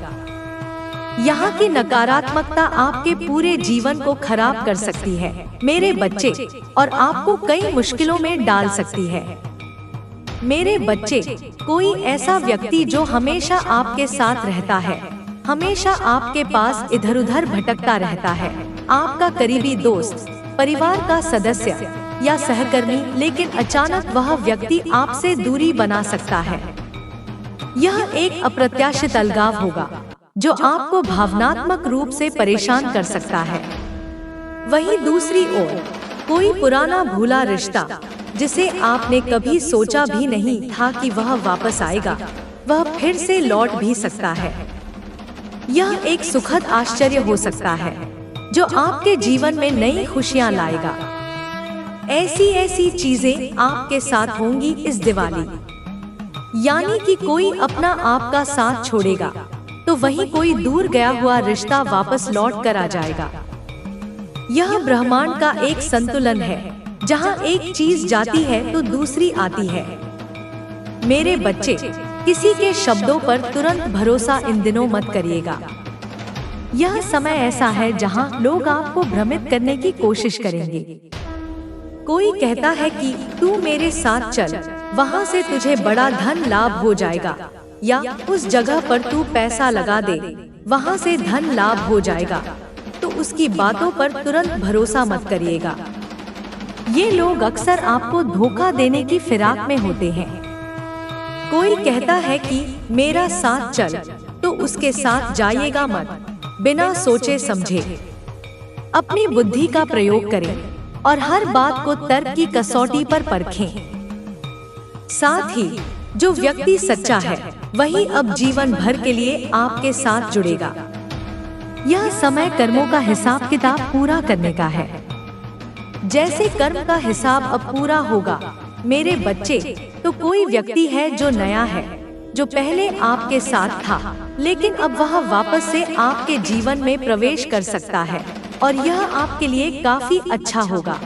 यहाँ की नकारात्मकता आपके पूरे जीवन को खराब कर सकती है मेरे बच्चे, और आपको कई मुश्किलों में डाल सकती है। मेरे बच्चे, कोई ऐसा व्यक्ति जो हमेशा आपके साथ रहता है, हमेशा आपके पास इधर उधर भटकता रहता है, आपका करीबी दोस्त, परिवार का सदस्य या सहकर्मी, लेकिन अचानक वह व्यक्ति आपसे दूरी बना सकता है। यह एक अप्रत्याशित अलगाव होगा जो आपको भावनात्मक रूप से परेशान कर सकता है। वहीं दूसरी ओर कोई पुराना भूला रिश्ता जिसे आपने कभी सोचा भी नहीं था कि वह वापस आएगा, वह फिर से लौट भी सकता है। यह एक सुखद आश्चर्य हो सकता है जो आपके जीवन में नई खुशियां लाएगा। ऐसी चीजें आपके साथ होंगी इस दिवाली। यानी कि कोई अपना आपका साथ छोड़ेगा तो वहीं कोई दूर गया हुआ रिश्ता वापस लौट कर आ जाएगा। यह ब्रह्मांड का एक संतुलन है जहां एक चीज जाती है तो दूसरी आती है। मेरे बच्चे, किसी के शब्दों पर तुरंत भरोसा इन दिनों मत करिएगा। यह समय ऐसा है जहां लोग आपको भ्रमित करने की कोशिश करेंगे। कोई कहता है कि तू मेरे साथ चल, वहां से तुझे बड़ा धन लाभ हो जाएगा, या उस जगह पर तू पैसा लगा दे, वहां से धन लाभ हो जाएगा। तो उसकी बातों पर तुरंत भरोसा मत करिएगा। ये लोग अक्सर आपको धोखा देने की फिराक में होते हैं। कोई कहता है कि मेरा साथ चल, तो उसके साथ जाइएगा मत, बिना सोचे समझे। अपनी बुद्धि का प्रयोग करें और हर बात को तर्क की कसौटी पर परखें। साथ ही जो व्यक्ति सच्चा है वही अब जीवन भर के लिए आपके साथ जुड़ेगा। यह समय कर्मों का हिसाब किताब पूरा करने का है। जैसे कर्म का हिसाब अब पूरा होगा मेरे बच्चे, तो कोई व्यक्ति है जो नया है, जो पहले आपके साथ था, लेकिन अब वह वापस से आपके जीवन में प्रवेश कर सकता है और यह आपके लिए काफी अच्छा होगा।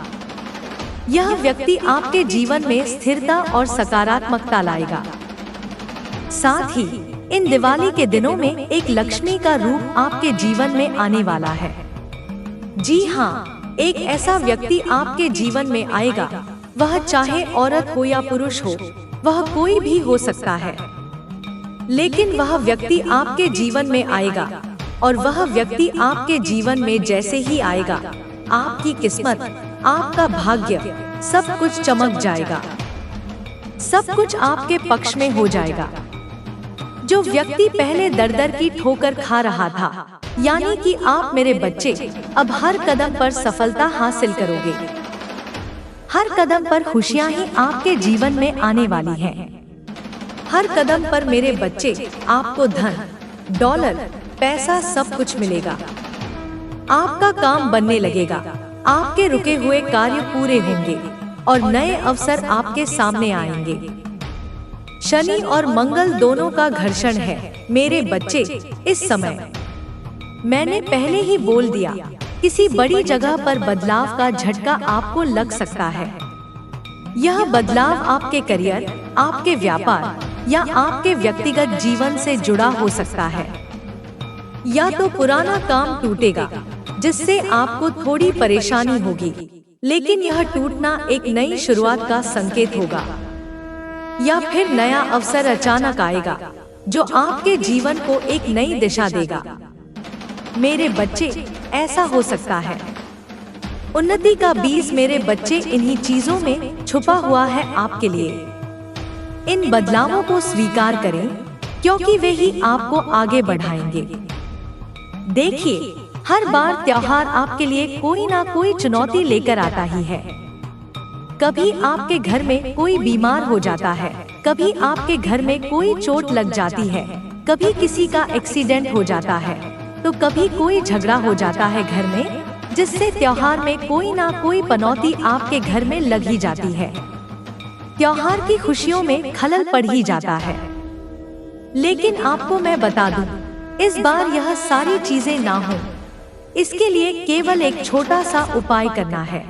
यह व्यक्ति आपके जीवन में स्थिरता और सकारात्मकता लाएगा। साथ ही इन दिवाली के दिनों में एक लक्ष्मी का रूप आपके जीवन में आने वाला है। जी हाँ, एक ऐसा व्यक्ति आपके जीवन में आएगा, वह चाहे औरत हो या पुरुष हो, वह कोई भी हो सकता है, लेकिन वह व्यक्ति आपके जीवन में आएगा और वह व्यक्ति आपके जीवन में जैसे ही आएगा, आपकी किस्मत, आपका भाग्य, सब कुछ चमक जाएगा, सब कुछ आपके पक्ष में हो जाएगा। जो व्यक्ति पहले दर दर की ठोकर खा रहा था, यानी कि आप मेरे बच्चे, अब हर कदम पर सफलता हासिल करोगे। हर कदम पर खुशियां ही आपके जीवन में आने वाली हैं। हर कदम पर मेरे बच्चे, आपको धन, डॉलर, पैसा सब कुछ मिलेगा। आपका काम बनने लगेगा, आपके रुके हुए कार्य पूरे होंगे और नए अवसर आपके सामने आएंगे। शनि और मंगल दोनों का घर्षण है मेरे बच्चे इस समय। मैंने पहले ही बोल दिया, किसी बड़ी जगह पर बदलाव का झटका आपको लग सकता है। यह बदलाव आपके करियर, आपके व्यापार या आपके व्यक्तिगत जीवन से जुड़ा हो सकता है। या तो पुराना काम टूटेगा, जिससे आपको थोड़ी परेशानी होगी, लेकिन यह टूटना एक नई शुरुआत का संकेत होगा। या फिर नया अवसर अचानक आएगा, जो आपके जीवन को एक नई दिशा देगा। मेरे बच्चे, ऐसा हो सकता है। उन्नति का बीज मेरे बच्चे इन्हीं चीजों में छुपा हुआ है आपके लिए। इन बदलावों को स्वीकार करें, क्योंकि वे ही आपको आगे बढ़ाएंगे। देखिए, हर बार त्योहार आपके लिए कोई ना कोई चुनौती लेकर आता ही है। कभी आपके घर में कोई बीमार हो जाता है, कभी आपके घर में कोई चोट लग जाती है, कभी किसी का एक्सीडेंट हो जाता है, तो कभी कोई झगड़ा हो जाता है घर में, जिससे त्योहार में कोई ना कोई पनौती आपके घर में लग ही जाती है। त्योहार की खुशियों में खलल पड़ ही जाता है। लेकिन आपको मैं बता दूं, इस बार यह सारी चीजें ना हो, इसके लिए केवल एक छोटा सा उपाय करना है।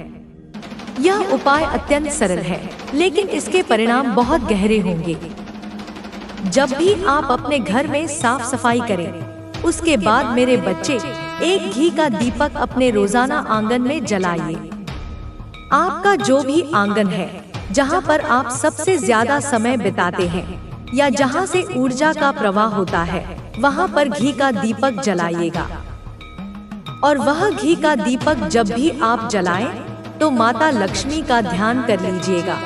यह उपाय अत्यंत सरल है, लेकिन इसके परिणाम बहुत गहरे होंगे। जब भी आप अपने घर में साफ सफाई करें, उसके बाद मेरे बच्चे, एक घी का दीपक अपने रोजाना आंगन में जलाइए। आपका जो भी आंगन है, जहां पर आप सबसे ज्यादा समय बिताते हैं या जहां से ऊर्जा का प्रवाह होता है, वहां पर घी का दीपक जलाइएगा। और वह घी का दीपक जब भी आप जलाएं, तो माता लक्ष्मी का ध्यान कर लीजिएगा,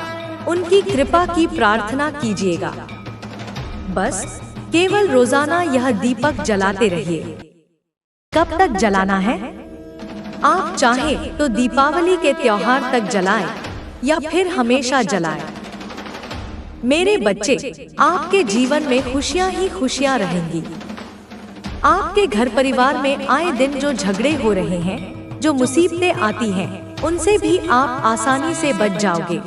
उनकी कृपा की प्रार्थना कीजिएगा। बस केवल रोजाना यह दीपक जलाते रहिए। कब तक जलाना है? आप चाहें तो दीपावली के त्योहार तक जलाएं या फिर हमेशा जलाएं। मेरे बच्चे, आपके जीवन में खुशियां ही खुशियां रहेंगी। आपके घर परिवार में आए दिन जो झगड़े हो रहे हैं, जो मुसीबतें आती हैं, उनसे भी आप आसानी से बच जाओगे।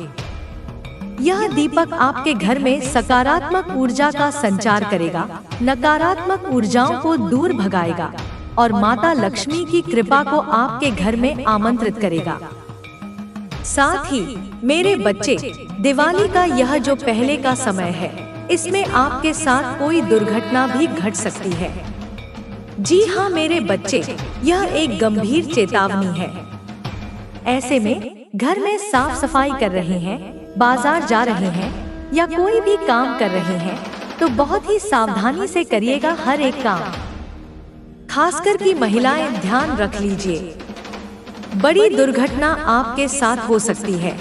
यह दीपक आपके घर में सकारात्मक ऊर्जा का संचार करेगा, नकारात्मक ऊर्जाओं को दूर भगाएगा और माता लक्ष्मी की कृपा को आपके घर में आमंत्रित करेगा। साथ ही मेरे बच्चे, दिवाली का यह जो पहले का समय है, इसमें आपके साथ कोई दुर्घटना भी घट सकती है। जी हाँ मेरे बच्चे, यह एक गंभीर चेतावनी है। ऐसे में घर में साफ सफाई कर रहे हैं, बाजार जा रहे हैं या कोई भी काम कर रहे हैं, तो बहुत ही सावधानी से करिएगा हर एक काम। खासकर की महिलाएं ध्यान रख लीजिए, बड़ी दुर्घटना आपके साथ हो सकती है।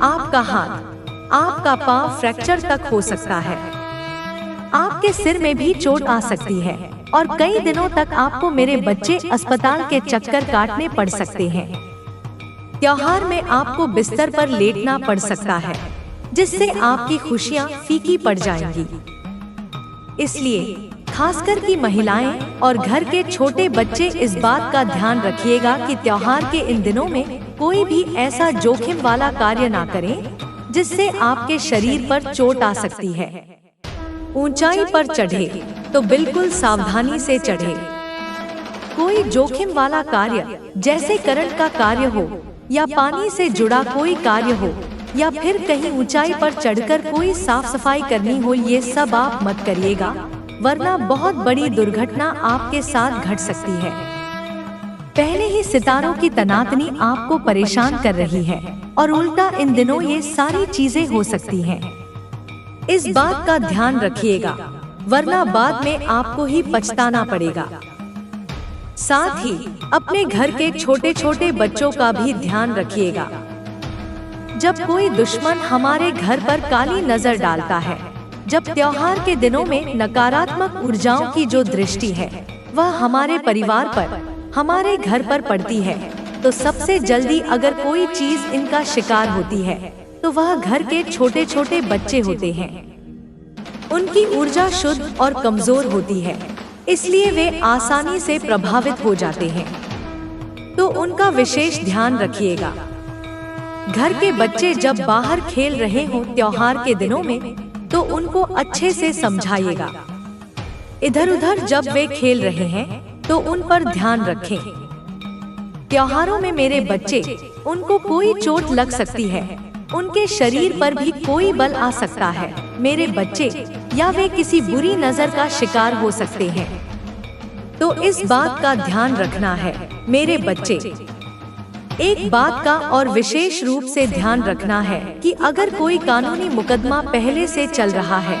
आपका हाथ, आपका पांव फ्रैक्चर तक हो सकता है। आपके सिर में भी चोट आ सकती है और कई दिनों तक आपको मेरे बच्चे अस्पताल के चक्कर काटने पड़ सकते हैं। त्योहार में आपको बिस्तर पर लेटना पड़ सकता है, जिससे आपकी खुशियां फीकी पड़ जाएंगी। इसलिए खासकर की महिलाएं और घर के छोटे बच्चे इस बात का ध्यान रखिएगा कि त्योहार के इन दिनों में कोई भी ऐसा जोखिम वाला कार्य ना करें, जिससे आपके शरीर पर चोट आ सकती है। ऊंचाई पर चढ़े तो बिल्कुल सावधानी से चढ़े। कोई जोखिम वाला कार्य, जैसे करंट का कार्य हो या पानी से जुड़ा कोई कार्य हो या फिर कहीं ऊंचाई पर चढ़कर कोई साफ सफाई करनी हो, ये सब आप मत करिएगा, वरना बहुत बड़ी दुर्घटना आपके साथ घट सकती है। पहले ही सितारों की तनातनी आपको परेशान कर रही है और उल्टा इन दिनों ये सारी चीजें हो सकती हैं। इस बात का ध्यान रखिएगा, वरना बाद में आपको ही पछताना पड़ेगा। साथ ही अपने घर के छोटे छोटे बच्चों का भी ध्यान रखिएगा। जब कोई दुश्मन हमारे घर पर काली नजर डालता है, जब त्योहार के दिनों में नकारात्मक ऊर्जाओं की जो दृष्टि है वह हमारे परिवार पर, हमारे घर पर पड़ती है, तो सबसे जल्दी अगर कोई चीज इनका शिकार होती है तो वह घर के छोटे छोटे बच्चे होते हैं। उनकी ऊर्जा शुद्ध और कमजोर होती है, इसलिए वे आसानी से प्रभावित हो जाते हैं, तो उनका विशेष ध्यान रखिएगा। घर के बच्चे जब बाहर खेल रहे हों त्योहार के दिनों में, तो उनको अच्छे से समझाइएगा। इधर उधर जब वे खेल रहे हैं तो उन पर ध्यान रखें। त्योहारों में मेरे बच्चे, उनको कोई चोट लग सकती है, उनके शरीर पर भी कोई बल आ सकता है मेरे बच्चे, या वे किसी बुरी नजर का शिकार हो सकते हैं। तो इस बात का ध्यान रखना है मेरे बच्चे। एक बात का और विशेष रूप से ध्यान रखना है कि अगर कोई कानूनी मुकदमा पहले से चल रहा है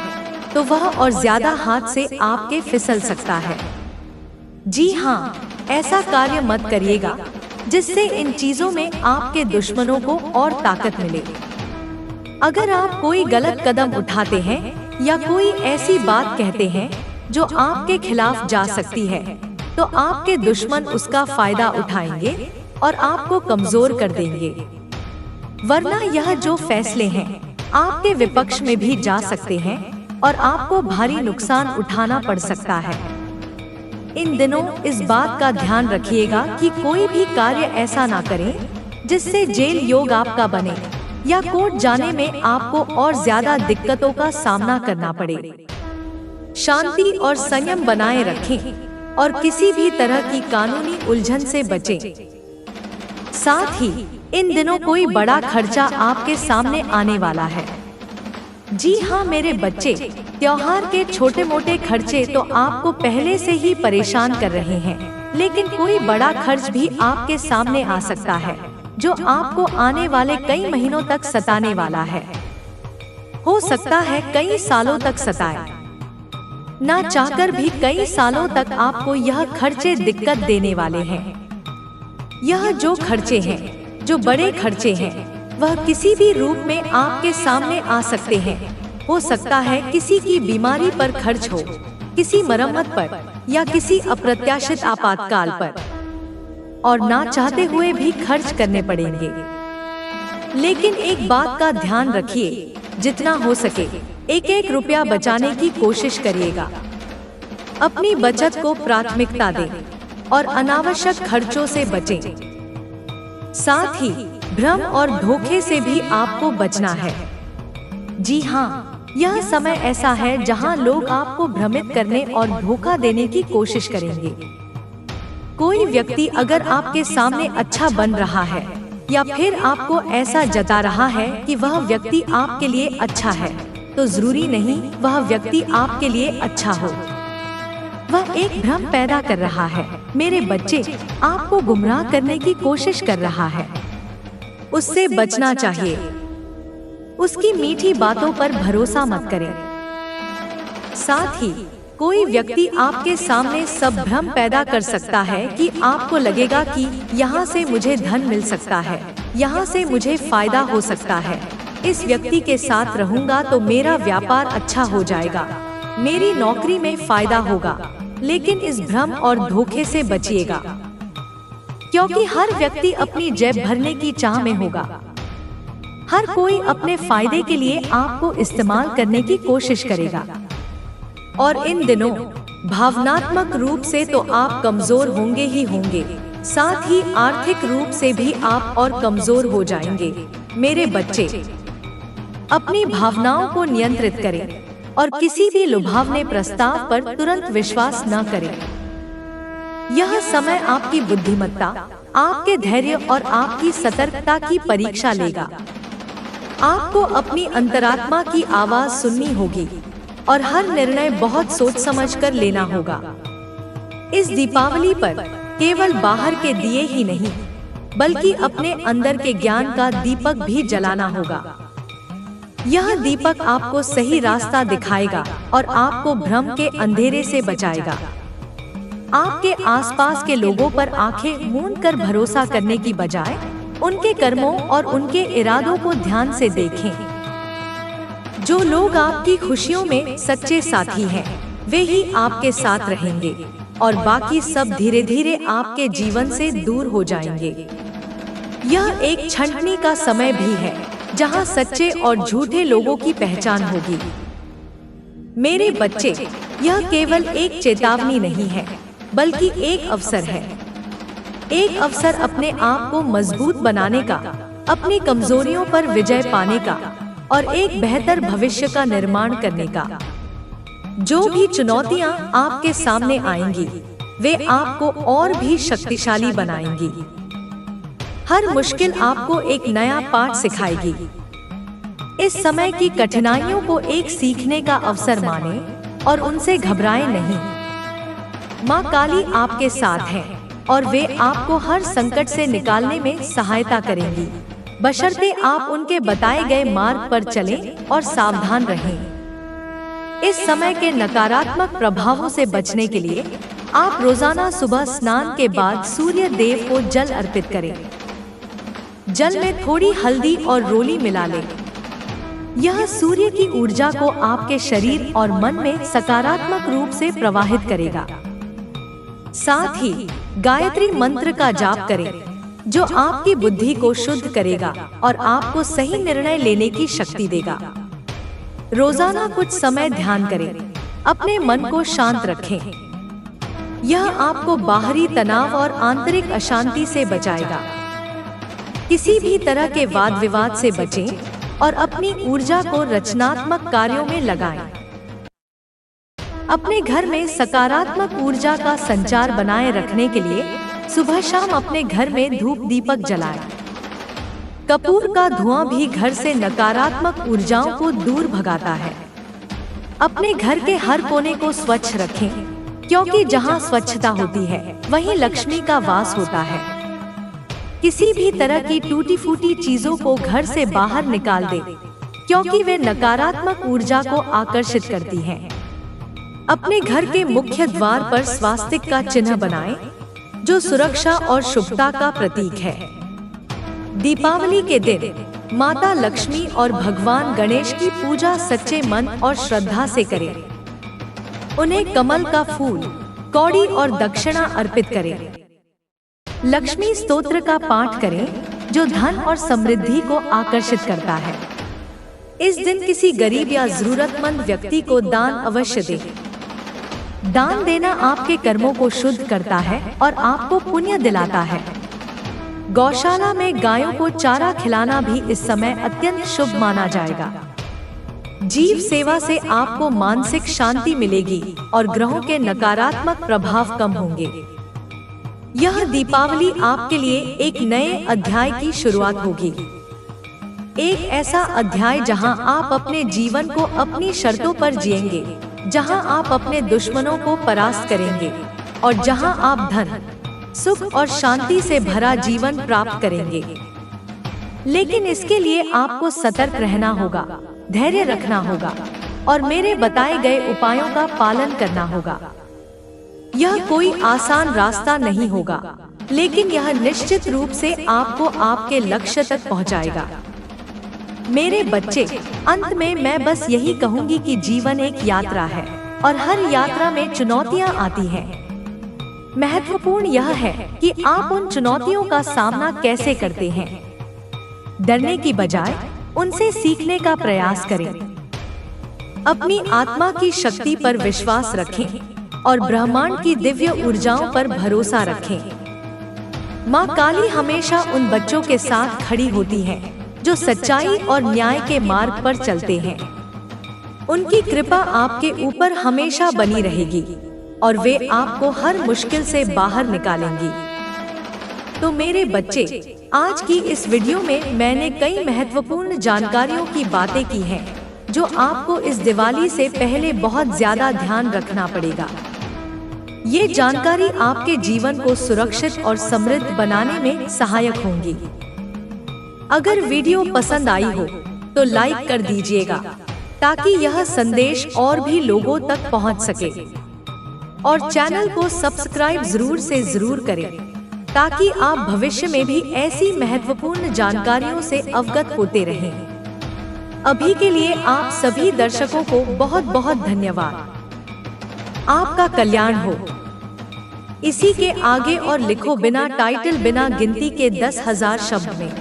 तो वह और ज्यादा हाथ से आपके फिसल सकता है। जी हाँ, ऐसा कार्य मत करिएगा जिससे इन चीजों में आपके दुश्मनों को और ताकत मिले। अगर आप कोई गलत कदम उठाते हैं या कोई ऐसी बात कहते हैं जो आपके खिलाफ जा सकती है, तो आपके दुश्मन उसका फायदा उठाएंगे और आपको कमजोर कर देंगे। वरना यह जो फैसले हैं आपके विपक्ष में भी जा सकते हैं और आपको भारी नुकसान उठाना पड़ सकता है। इन दिनों इस बात का ध्यान रखिएगा कि कोई भी कार्य ऐसा ना करें जिससे जेल योग आपका बने या कोर्ट जाने में आपको और ज्यादा दिक्कतों का सामना करना पड़े। शांति और संयम बनाए रखें और किसी भी तरह की कानूनी उलझन से बचें। साथ ही इन दिनों कोई बड़ा खर्चा आपके सामने आने वाला है। जी हाँ मेरे बच्चे, त्योहार के छोटे मोटे खर्चे तो आपको पहले से ही परेशान कर रहे हैं, लेकिन कोई बड़ा खर्च भी आपके सामने आ सकता है जो आपको आने वाले कई महीनों तक सताने वाला है। हो सकता है कई सालों तक सताए, ना चाहकर भी कई सालों तक आपको यह खर्चे दिक्कत देने वाले हैं। यह जो खर्चे हैं, जो बड़े खर्चे हैं, वह किसी भी रूप में आपके सामने आ सकते हैं। हो सकता है किसी की बीमारी पर खर्च हो, किसी मरम्मत पर या किसी अप्रत्याशित आपातकाल पर, और ना चाहते हुए भी खर्च करने पड़ेंगे। लेकिन एक बात का ध्यान रखिए, जितना हो सके एक एक रुपया बचाने की कोशिश करिएगा। अपनी बचत को प्राथमिकता दें और अनावश्यक खर्चों से बचें। साथ ही भ्रम और धोखे से भी आपको बचना है। जी हाँ, यह समय ऐसा है जहां लोग आपको भ्रमित करने और धोखा देने की कोशिश करेंगे। कोई व्यक्ति अगर आपके सामने अच्छा बन रहा है या फिर आपको ऐसा जता रहा है कि वह व्यक्ति आपके लिए अच्छा है, तो जरूरी नहीं वह व्यक्ति आपके लिए अच्छा हो। वह एक भ्रम पैदा कर रहा है मेरे बच्चे, आपको गुमराह करने की कोशिश कर रहा है। उससे बचना चाहिए। उसकी मीठी बातों पर भरोसा मत करें। साथ ही कोई व्यक्ति आपके सामने सब भ्रम पैदा कर सकता है कि आपको लगेगा कि यहाँ से मुझे धन मिल सकता है, यहाँ से मुझे फायदा हो सकता है, इस व्यक्ति के साथ रहूंगा तो मेरा व्यापार अच्छा हो जाएगा, मेरी नौकरी में फायदा होगा। लेकिन इस भ्रम और धोखे से बचिएगा, क्योंकि हर व्यक्ति अपनी जेब भरने की चाह में होगा। हर कोई अपने फायदे के लिए आपको इस्तेमाल करने की कोशिश करेगा। और इन दिनों भावनात्मक रूप से तो आप कमजोर होंगे ही होंगे, साथ ही आर्थिक रूप से भी आप और कमजोर हो जाएंगे। मेरे बच्चे, अपनी भावनाओं को नियंत्रित करें और किसी भी लुभावने प्रस्ताव पर तुरंत विश्वास न करें। यह समय आपकी बुद्धिमत्ता, आपके धैर्य और आपकी सतर्कता की परीक्षा लेगा। आपको अपनी अंतरात्मा की आवाज सुननी होगी और हर निर्णय बहुत सोच समझ कर लेना होगा। इस दीपावली पर केवल बाहर के दिए ही नहीं, बल्कि अपने अंदर के ज्ञान का दीपक भी जलाना होगा। यह दीपक आपको सही रास्ता दिखाएगा और आपको भ्रम के अंधेरे से बचाएगा। आपके आसपास के लोगों पर आंखें मूंद कर भरोसा करने की बजाय उनके कर्मों और उनके इरादों को ध्यान से देखें। जो लोग आपकी खुशियों में सच्चे साथी हैं, वे ही आपके साथ रहेंगे और बाकी सब धीरे धीरे आपके जीवन से दूर हो जाएंगे। यह एक छंटनी का समय भी है, जहां सच्चे और झूठे लोगों की पहचान होगी। मेरे बच्चे, यह केवल एक चेतावनी नहीं है, बल्कि एक अवसर है। एक अवसर अपने आप को मजबूत बनाने का, अपनी कमजोरियों पर विजय पाने का और एक बेहतर भविष्य का निर्माण करने का। जो भी चुनौतियां आपके सामने आएंगी, वे आपको और भी शक्तिशाली बनाएंगी। हर मुश्किल आपको एक नया पाठ सिखाएगी। इस समय की कठिनाइयों को एक सीखने का अवसर माने और उनसे घबराएं नहीं। माँ काली आपके साथ है और वे आपको हर संकट से निकालने में सहायता करेंगी, बशर्ते आप उनके बताए गए मार्ग पर चलें और सावधान रहें। इस समय के नकारात्मक प्रभावों से बचने के लिए आप रोजाना सुबह स्नान के बाद सूर्य देव को जल अर्पित करें। जल में थोड़ी हल्दी और रोली मिला लें। यह सूर्य की ऊर्जा को आपके शरीर और मन में सकारात्मक रूप से प्रवाहित करेगा। साथ ही गायत्री मंत्र का जाप करें, जो आपकी बुद्धि को शुद्ध करेगा और आपको सही निर्णय लेने की शक्ति देगा। रोजाना कुछ समय ध्यान करें, अपने मन को शांत रखें। यह आपको बाहरी तनाव और आंतरिक अशांति से बचाएगा। किसी भी तरह के वाद विवाद से बचें और अपनी ऊर्जा को रचनात्मक कार्यों में लगाएं। अपने घर में सकारात्मक ऊर्जा का संचार बनाए रखने के लिए सुबह शाम अपने घर में धूप दीपक जलाएं। कपूर का धुआं भी घर से नकारात्मक ऊर्जाओं को दूर भगाता है। अपने घर के हर कोने को स्वच्छ रखें, क्योंकि जहां स्वच्छता होती है, वहीं लक्ष्मी का वास होता है। किसी भी तरह की टूटी फूटी चीजों को घर से बाहर निकाल दें, क्योंकि वे नकारात्मक ऊर्जा को आकर्षित करती हैं। अपने घर के मुख्य द्वार पर स्वास्तिक का चिन्ह बनाएं, जो सुरक्षा और शुभता का प्रतीक है। दीपावली के दिन माता लक्ष्मी और भगवान गणेश की पूजा सच्चे मन और श्रद्धा से करें। उन्हें कमल का फूल, कौड़ी और दक्षिणा अर्पित करें। लक्ष्मी स्तोत्र का पाठ करें, जो धन और समृद्धि को आकर्षित करता है। इस दिन किसी गरीब या जरूरतमंद व्यक्ति को दान अवश्य दें। दान देना आपके कर्मों को शुद्ध करता है और आपको पुण्य दिलाता है। गौशाला में गायों को चारा खिलाना भी इस समय अत्यंत शुभ माना जाएगा। जीव सेवा से आपको मानसिक शांति मिलेगी और ग्रहों के नकारात्मक प्रभाव कम होंगे। यह दीपावली आपके लिए एक नए अध्याय की शुरुआत होगी। एक ऐसा अध्याय जहां आप अपने जीवन को अपनी शर्तों पर जिएंगे, जहां आप अपने दुश्मनों को परास्त करेंगे और जहां आप धन, सुख और शांति से भरा जीवन प्राप्त करेंगे। लेकिन इसके लिए आपको सतर्क रहना होगा, धैर्य रखना होगा और मेरे बताए गए उपायों का पालन करना होगा। यह कोई आसान रास्ता नहीं होगा, लेकिन यह निश्चित रूप से आपको आपके लक्ष्य तक पहुंचाएगा। मेरे बच्चे, अंत में मैं बस यही कहूंगी कि जीवन एक यात्रा है और हर यात्रा में चुनौतियां आती हैं। महत्वपूर्ण यह है कि आप उन चुनौतियों का सामना कैसे करते हैं। डरने की बजाय उनसे सीखने का प्रयास करें। अपनी आत्मा की शक्ति पर विश्वास रखें और ब्रह्मांड की दिव्य ऊर्जाओं पर भरोसा रखें। माँ काली हमेशा उन बच्चों के साथ खड़ी होती है जो सच्चाई और न्याय के मार्ग पर चलते हैं। उनकी कृपा आपके ऊपर हमेशा बनी रहेगी और वे आपको हर मुश्किल से बाहर निकालेंगी। तो मेरे बच्चे, आज की इस वीडियो में मैंने कई महत्वपूर्ण जानकारियों की बातें की हैं, जो आपको इस दिवाली से पहले बहुत ज्यादा ध्यान रखना पड़ेगा। ये जानकारी आपके जीवन को सुरक्षित और समृद्ध बनाने में सहायक होंगी। अगर वीडियो पसंद आई हो तो लाइक कर दीजिएगा, ताकि यह संदेश और भी लोगों तक पहुंच सके। और चैनल को सब्सक्राइब जरूर करें, ताकि आप भविष्य में भी ऐसी महत्वपूर्ण जानकारियों से अवगत होते रहें। अभी के लिए आप सभी दर्शकों को बहुत बहुत धन्यवाद। आपका कल्याण हो। इसी के आगे और लिखो बिना टाइटल, बिना गिनती के 10,000 शब्द में।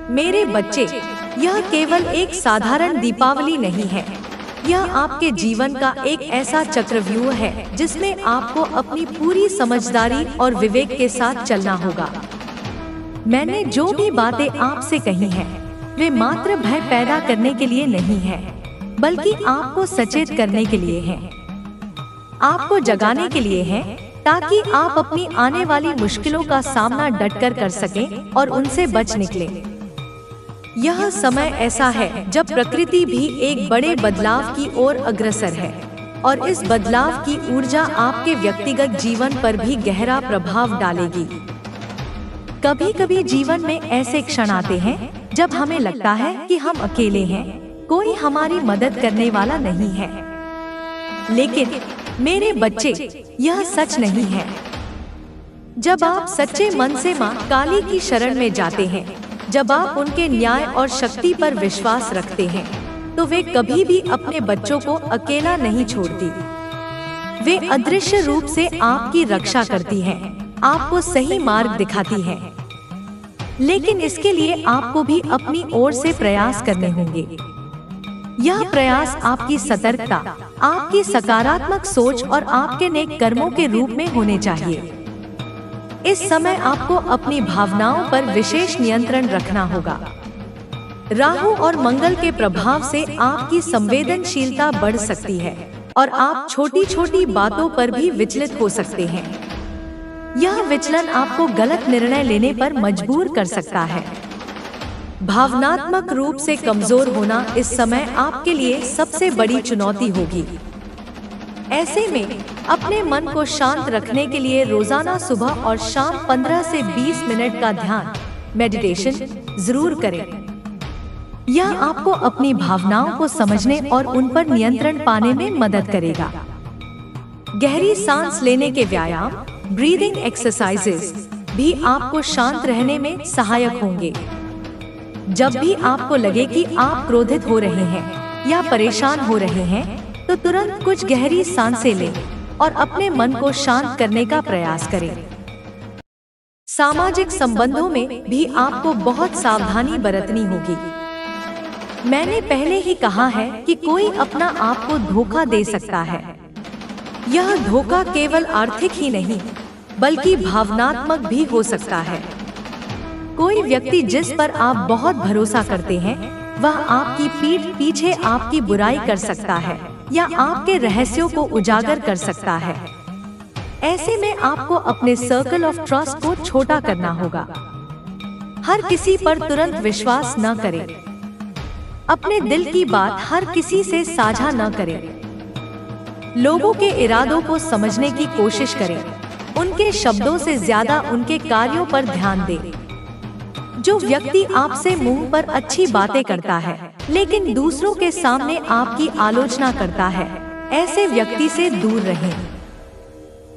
मेरे बच्चे, यह केवल एक साधारण दीपावली नहीं है। यह आपके जीवन का एक ऐसा चक्रव्यूह है जिसमें आपको अपनी पूरी समझदारी और विवेक के साथ चलना होगा। मैंने जो भी बातें आपसे कही हैं, वे मात्र भय पैदा करने के लिए नहीं है, बल्कि आपको सचेत करने के लिए हैं। आपको जगाने के लिए हैं, ताकि आप अपनी आने वाली मुश्किलों का सामना डटकर कर सकें और उनसे बच निकलें। यह समय ऐसा है जब प्रकृति भी एक बड़े बदलाव की ओर अग्रसर है, और इस बदलाव की ऊर्जा आपके व्यक्तिगत जीवन पर भी गहरा प्रभाव डालेगी। कभी कभी जीवन में ऐसे क्षण आते हैं जब हमें लगता है कि हम अकेले हैं, कोई हमारी मदद करने वाला नहीं है। लेकिन मेरे बच्चे, यह सच नहीं है। जब आप सच्चे मन से माँ काली की शरण में जाते हैं, जब आप उनके न्याय और शक्ति पर विश्वास रखते हैं, तो वे कभी भी अपने बच्चों को अकेला नहीं छोड़ती। वे अदृश्य रूप से आपकी रक्षा करती हैं, आपको सही मार्ग दिखाती हैं। लेकिन इसके लिए आपको भी अपनी ओर से प्रयास करने होंगे। यह प्रयास आपकी सतर्कता, आपकी सकारात्मक सोच और आपके नेक कर्मों के रूप में होने चाहिए। इस समय आपको अपनी भावनाओं पर विशेष नियंत्रण रखना होगा। राहु और मंगल के प्रभाव से आपकी संवेदनशीलता बढ़ सकती है, और आप छोटी छोटी बातों पर भी विचलित हो सकते हैं। यह विचलन आपको गलत निर्णय लेने पर मजबूर कर सकता है। भावनात्मक रूप से कमजोर होना इस समय आपके लिए सबसे बड़ी चुनौती होगी। ऐसे में अपने मन को शांत रखने के लिए रोजाना सुबह और शाम 15 से 20 मिनट का ध्यान, मेडिटेशन जरूर करें। यह आपको अपनी भावनाओं को समझने और उन पर नियंत्रण पाने में मदद करेगा। गहरी सांस लेने के व्यायाम, ब्रीदिंग एक्सरसाइजेस भी आपको शांत रहने में सहायक होंगे। जब भी आपको लगे कि आप क्रोधित हो रहे हैं या परेशान हो रहे हैं, तो तुरंत कुछ गहरी सांसें लें और अपने मन को शांत करने का प्रयास करें। सामाजिक संबंधों में भी आपको बहुत सावधानी बरतनी होगी। मैंने पहले ही कहा है कि कोई अपना आपको धोखा दे सकता है। यह धोखा केवल आर्थिक ही नहीं, बल्कि भावनात्मक भी हो सकता है। कोई व्यक्ति जिस पर आप बहुत भरोसा करते हैं, वह आपकी पीठ पीछे आपकी बुराई कर सकता है या आपके रहस्यों को उजागर कर सकता है। ऐसे में आपको अपने सर्कल ऑफ ट्रस्ट को छोटा करना होगा। हर किसी पर तुरंत विश्वास न करें। अपने दिल की बात हर किसी से साझा न करें। लोगों के इरादों को समझने की कोशिश करें। उनके शब्दों से ज्यादा उनके कार्यों पर ध्यान दें। जो व्यक्ति आपसे मुंह पर अच्छी बातें करता है, लेकिन दूसरों के सामने आपकी आलोचना करता है, ऐसे व्यक्ति से दूर रहें।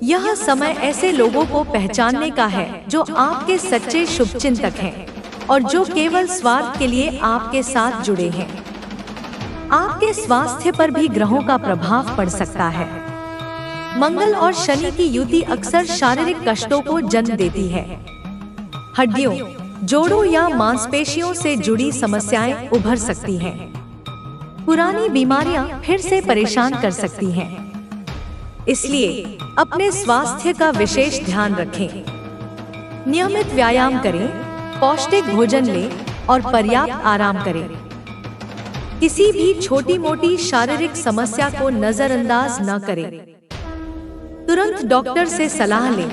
यह समय ऐसे लोगों को पहचानने का है जो आपके सच्चे शुभचिंतक हैं और जो केवल स्वार्थ के लिए आपके साथ जुड़े हैं। आपके स्वास्थ्य पर भी ग्रहों का प्रभाव पड़ सकता है। मंगल और शनि की युति अक्सर शारीरिक कष्टों को जन्म देती है। हड्डियों, जोड़ों या मांसपेशियों से जुड़ी समस्याएं उभर सकती हैं। पुरानी बीमारियां फिर से परेशान कर सकती हैं। इसलिए अपने स्वास्थ्य का विशेष ध्यान रखें। नियमित व्यायाम करें, पौष्टिक भोजन लें और पर्याप्त आराम करें। किसी भी छोटी मोटी शारीरिक समस्या को नजरअंदाज न करें। तुरंत डॉक्टर से सलाह लें।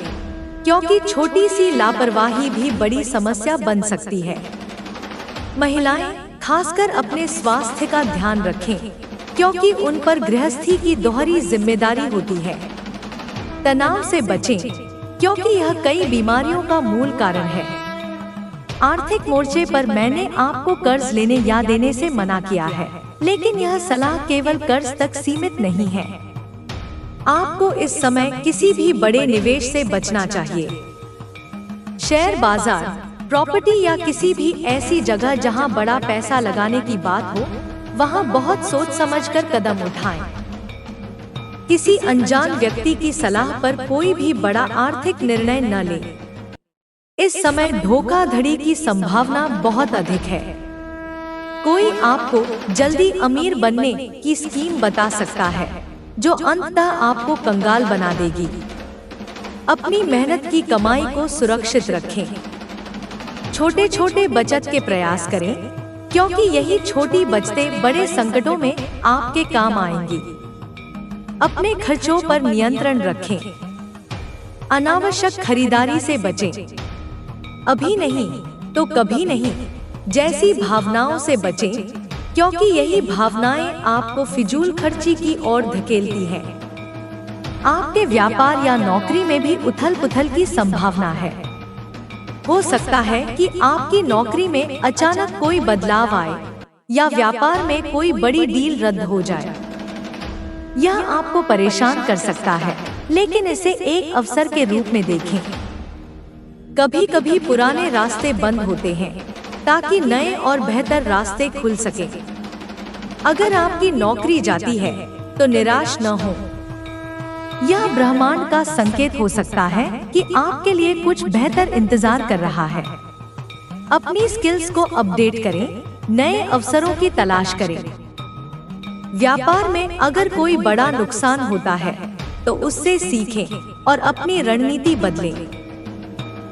क्योंकि छोटी सी लापरवाही भी बड़ी समस्या बन सकती है। महिलाएं खासकर अपने स्वास्थ्य का ध्यान रखें, क्योंकि उन पर गृहस्थी की दोहरी जिम्मेदारी होती है। तनाव से बचें, क्योंकि यह कई बीमारियों का मूल कारण है। आर्थिक मोर्चे पर मैंने आपको कर्ज लेने या देने से मना किया है, लेकिन यह सलाह केवल कर्ज तक सीमित नहीं है। आपको इस समय किसी भी बड़े निवेश से बचना चाहिए। शेयर बाजार, प्रॉपर्टी या किसी भी ऐसी जगह जहां बड़ा पैसा लगाने की बात हो, वहां बहुत सोच समझकर कदम उठाएं। किसी अनजान व्यक्ति की सलाह पर कोई भी बड़ा आर्थिक निर्णय न लें। इस समय धोखाधड़ी की संभावना बहुत अधिक है। कोई आपको जल्दी अमीर बनने की स्कीम बता सकता है, जो अंततः आपको कंगाल बना देगी। अपनी मेहनत की कमाई को सुरक्षित रखें। छोटे छोटे बचत के प्रयास करें, क्योंकि यही छोटी बचतें बड़े संकटों में आपके काम आएंगी। अपने खर्चों पर नियंत्रण रखें। अनावश्यक खरीदारी से बचें। अभी नहीं तो कभी नहीं जैसी भावनाओं से बचें, क्योंकि यही भावनाएं आपको फिजूल खर्ची की ओर धकेलती हैं। आपके व्यापार या नौकरी में भी उथल-पुथल की संभावना है। हो सकता है कि आपकी नौकरी में अचानक कोई बदलाव आए या व्यापार में कोई बड़ी डील रद्द हो जाए। यह आपको परेशान कर सकता है, लेकिन इसे एक अवसर के रूप में देखें। कभी कभी पुराने रास्ते बंद होते हैं, ताकि नए और बेहतर रास्ते खुल सके। अगर आपकी नौकरी जाती है, तो निराश न हो। यह ब्रह्मांड का संकेत हो सकता है कि आपके लिए कुछ बेहतर इंतजार कर रहा है। अपनी स्किल्स को अपडेट करें, नए अवसरों की तलाश करें। व्यापार में अगर कोई बड़ा नुकसान होता है, तो उससे सीखें और अपनी रणनीति बदलें।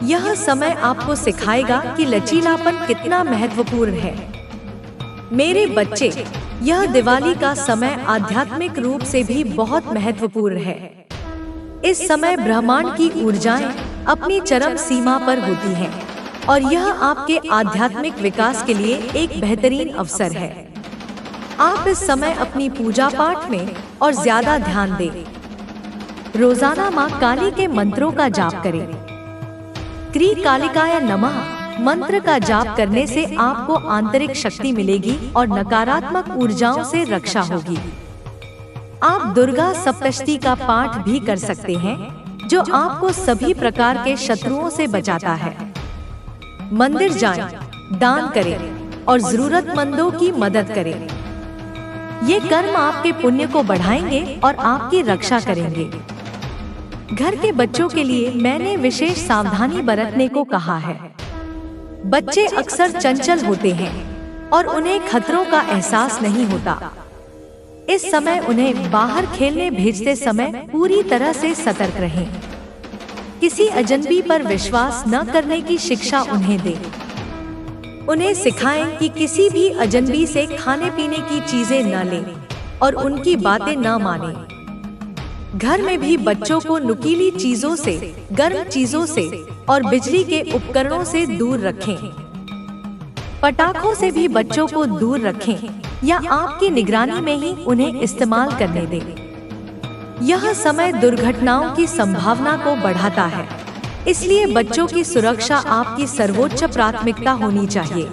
यह समय आपको सिखाएगा कि लचीलापन कितना महत्वपूर्ण है। मेरे बच्चे, यह दिवाली का समय आध्यात्मिक रूप से भी बहुत महत्वपूर्ण है। इस समय ब्रह्मांड की ऊर्जाएं अपनी चरम सीमा पर होती हैं, और यह आपके आध्यात्मिक विकास के लिए एक बेहतरीन अवसर है। आप इस समय अपनी पूजा पाठ में और ज्यादा ध्यान दें। रोजाना माँ काली के मंत्रों का जाप करें। क्री कालिकाय नमः मंत्र का जाप करने से आपको आंतरिक शक्ति मिलेगी और नकारात्मक ऊर्जाओं से रक्षा होगी। आप दुर्गा सप्तशती का पाठ भी कर सकते हैं, जो आपको सभी प्रकार के शत्रुओं से बचाता है। मंदिर जाएं, दान करें और जरूरतमंदों की मदद करें। ये कर्म आपके पुण्य को बढ़ाएंगे और आपकी रक्षा करेंगे। घर के बच्चों के लिए मैंने विशेष सावधानी बरतने को कहा है। बच्चे अक्सर चंचल होते हैं और उन्हें खतरों का एहसास नहीं होता। इस समय उन्हें बाहर खेलने भेजते समय पूरी तरह से सतर्क रहें। किसी अजनबी पर विश्वास न करने की शिक्षा उन्हें दें। उन्हें सिखाएं कि किसी भी अजनबी से खाने पीने की चीजें न लें और उनकी बातें न मानें। घर में भी बच्चों को नुकीली चीजों से, गर्म चीजों से और बिजली के उपकरणों से दूर रखें। पटाखों से भी बच्चों को दूर रखें या आपकी निगरानी में ही उन्हें इस्तेमाल करने दें। यह समय दुर्घटनाओं की संभावना को बढ़ाता है, इसलिए बच्चों की सुरक्षा आपकी सर्वोच्च प्राथमिकता होनी चाहिए।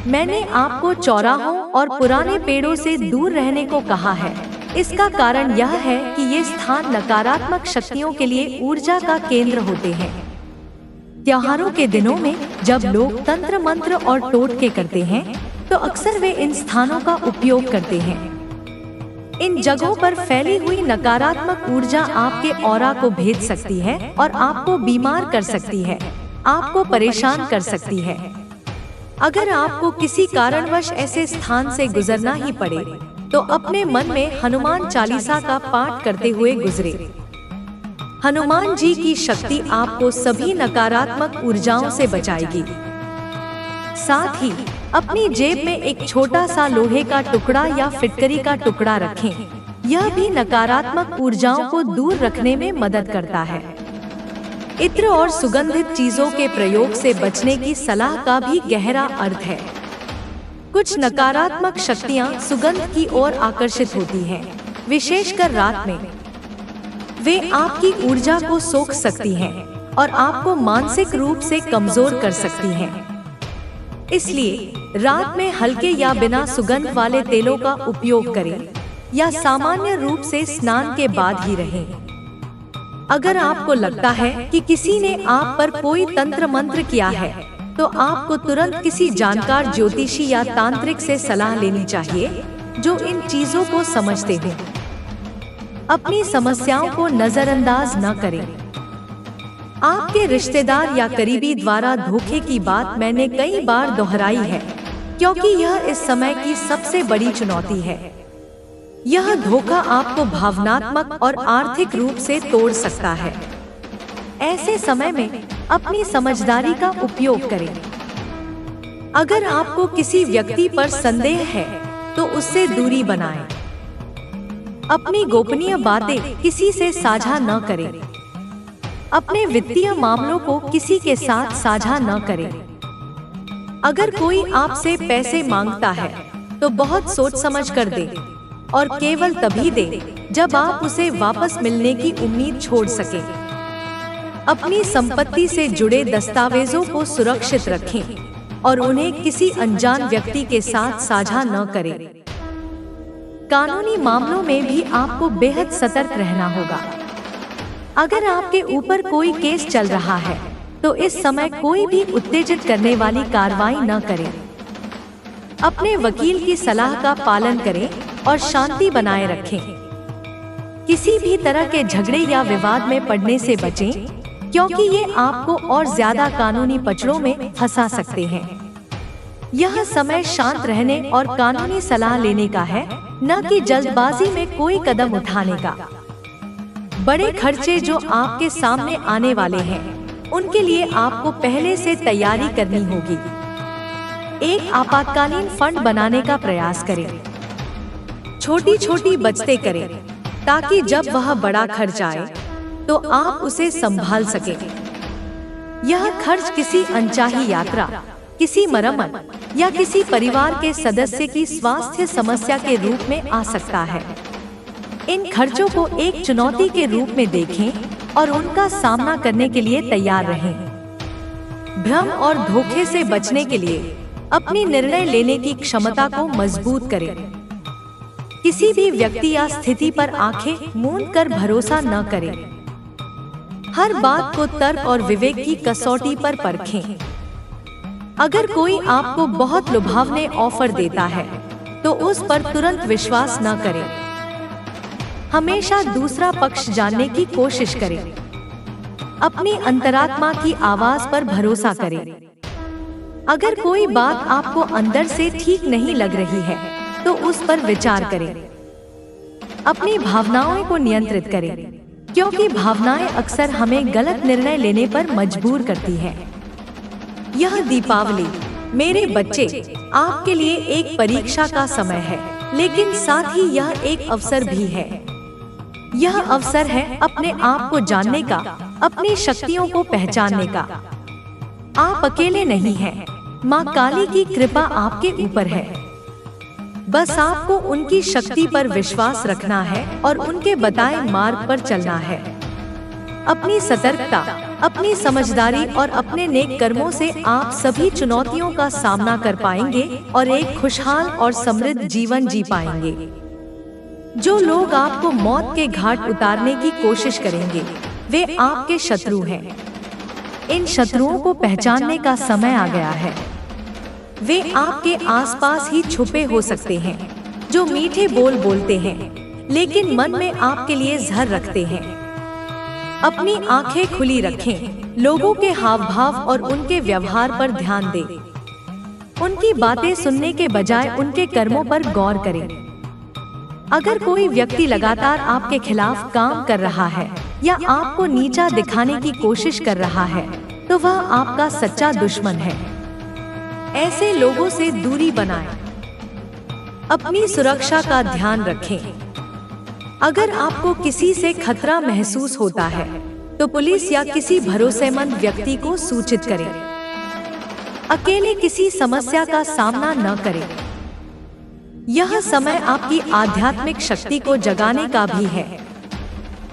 मैंने आपको चौराहों और पुराने पेड़ों से दूर रहने को कहा है। इसका कारण यह है कि ये स्थान नकारात्मक शक्तियों के लिए ऊर्जा का केंद्र होते हैं। त्योहारों के दिनों में जब लोग तंत्र मंत्र और टोटके करते हैं, तो अक्सर वे इन स्थानों का उपयोग करते हैं। इन जगहों पर फैली हुई नकारात्मक ऊर्जा आपके ऑरा को भेज सकती है और आपको बीमार कर सकती है, आपको परेशान कर सकती है। अगर आपको किसी कारणवश ऐसे स्थान से गुजरना ही पड़े, तो अपने मन में हनुमान चालीसा का पाठ करते हुए गुजरे। हनुमान जी की शक्ति आपको सभी नकारात्मक ऊर्जाओं से बचाएगी। साथ ही अपनी जेब में एक छोटा सा लोहे का टुकड़ा या फिटकरी का टुकड़ा रखें। यह भी नकारात्मक ऊर्जाओं को दूर रखने में मदद करता है। इत्र और सुगंधित चीजों के प्रयोग से बचने की सलाह का भी गहरा अर्थ है। कुछ नकारात्मक शक्तियां सुगंध की ओर आकर्षित होती हैं, विशेषकर रात में। वे आपकी ऊर्जा को सोख सकती हैं और आपको मानसिक रूप से कमजोर कर सकती हैं। इसलिए रात में हल्के या बिना सुगंध वाले तेलों का उपयोग करें या सामान्य रूप से स्नान के बाद ही रहें। अगर आपको लगता है कि किसी ने आप पर कोई तंत्र मंत्र किया है, तो आपको तुरंत किसी जानकार ज्योतिषी या तांत्रिक से सलाह लेनी चाहिए जो इन चीजों को समझते हों। अपनी समस्याओं को नजरअंदाज न करें। आपके रिश्तेदार या करीबी द्वारा धोखे की बात मैंने कई बार दोहराई है, क्योंकि यह इस समय की सबसे बड़ी चुनौती है। यह धोखा आपको भावनात्मक और आर्थिक रूप से तोड़ सकता है। ऐसे समय में अपनी समझदारी का उपयोग करें। अगर आपको किसी व्यक्ति पर संदेह है, तो उससे दूरी बनाएं। अपनी गोपनीय बातें किसी से साझा न करें। अपने वित्तीय मामलों को किसी के साथ साझा न करें। अगर कोई आपसे पैसे मांगता है, तो बहुत सोच समझ कर दें और केवल तभी दें जब आप उसे वापस मिलने की उम्मीद छोड़ सकें। अपनी संपत्ति से जुड़े दस्तावेजों को सुरक्षित रखें और उन्हें किसी अनजान व्यक्ति के साथ साझा न करें। कानूनी मामलों में भी आपको बेहद सतर्क रहना होगा। अगर आपके ऊपर कोई केस चल रहा है, तो इस समय कोई भी उत्तेजित करने वाली कार्रवाई न करें। अपने वकील की सलाह का पालन करें और शांति बनाए रखें। किसी भी तरह के झगड़े या विवाद में पड़ने से बचें, क्योंकि ये आपको और ज्यादा कानूनी पचड़ों में फंसा सकते हैं। यह समय शांत रहने और कानूनी सलाह लेने का है, न कि जल्दबाजी में कोई कदम उठाने का। बड़े खर्चे जो आपके सामने आने वाले हैं, उनके लिए आपको पहले से तैयारी करनी होगी। एक आपातकालीन फंड बनाने का प्रयास करें। छोटी छोटी बचतें करें, ताकि जब वह बड़ा खर्च आए, तो आप उसे संभाल सकें। यह खर्च किसी अनचाही यात्रा, किसी मरम्मत या किसी परिवार के सदस्य की स्वास्थ्य समस्या के रूप में आ सकता है। इन खर्चों को एक चुनौती के रूप में देखें और उनका सामना करने के लिए तैयार रहें। भ्रम और धोखे से बचने के लिए अपनी निर्णय लेने की क्षमता को मजबूत करें। किसी भी व्यक्ति या स्थिति पर आंखें मूंद कर भरोसा न करें। हर बात को तर्क और विवेक की कसौटी पर परखें। अगर कोई आपको बहुत लुभावने ऑफर देता है, तो उस पर तुरंत विश्वास न करें। हमेशा दूसरा पक्ष जानने की कोशिश करें। अपनी अंतरात्मा की आवाज पर भरोसा करें। अगर कोई बात आपको अंदर से ठीक नहीं लग रही है, तो उस पर विचार करें। अपनी भावनाओं को नियंत्रित करें, क्योंकि भावनाएं अक्सर हमें गलत निर्णय लेने पर मजबूर करती हैं। यह दीपावली, मेरे बच्चे, आपके लिए एक परीक्षा का समय है, लेकिन साथ ही यह एक अवसर भी है। यह अवसर है अपने आप को जानने का, अपनी शक्तियों को पहचानने का। आप अकेले नहीं हैं। माँ काली की कृपा आपके ऊपर है। बस आपको उनकी शक्ति पर विश्वास रखना है और उनके बताए मार्ग पर चलना है। अपनी सतर्कता, अपनी समझदारी और अपने नेक कर्मों से आप सभी चुनौतियों का सामना कर पाएंगे और एक खुशहाल और समृद्ध जीवन जी पाएंगे। जो लोग आपको मौत के घाट उतारने की कोशिश करेंगे, वे आपके शत्रु हैं। इन शत्रुओं को पहचानने का समय आ गया है। वे आपके आसपास ही छुपे हो सकते हैं, जो मीठे बोल बोलते हैं, लेकिन मन में आपके लिए जहर रखते हैं। अपनी आंखें खुली रखें, लोगों के हाव भाव और उनके व्यवहार पर ध्यान दें। उनकी बातें सुनने के बजाय उनके कर्मों पर गौर करें। अगर कोई व्यक्ति लगातार आपके खिलाफ काम कर रहा है या आपको नीचा दिखाने की कोशिश कर रहा है, तो वह आपका सच्चा दुश्मन है। ऐसे लोगों से दूरी बनाएं। अपनी सुरक्षा का ध्यान रखें। अगर आपको किसी से खतरा महसूस होता है, तो पुलिस या किसी भरोसेमंद व्यक्ति को सूचित करें। अकेले किसी समस्या का सामना न करें। यह समय आपकी आध्यात्मिक शक्ति को जगाने का भी है।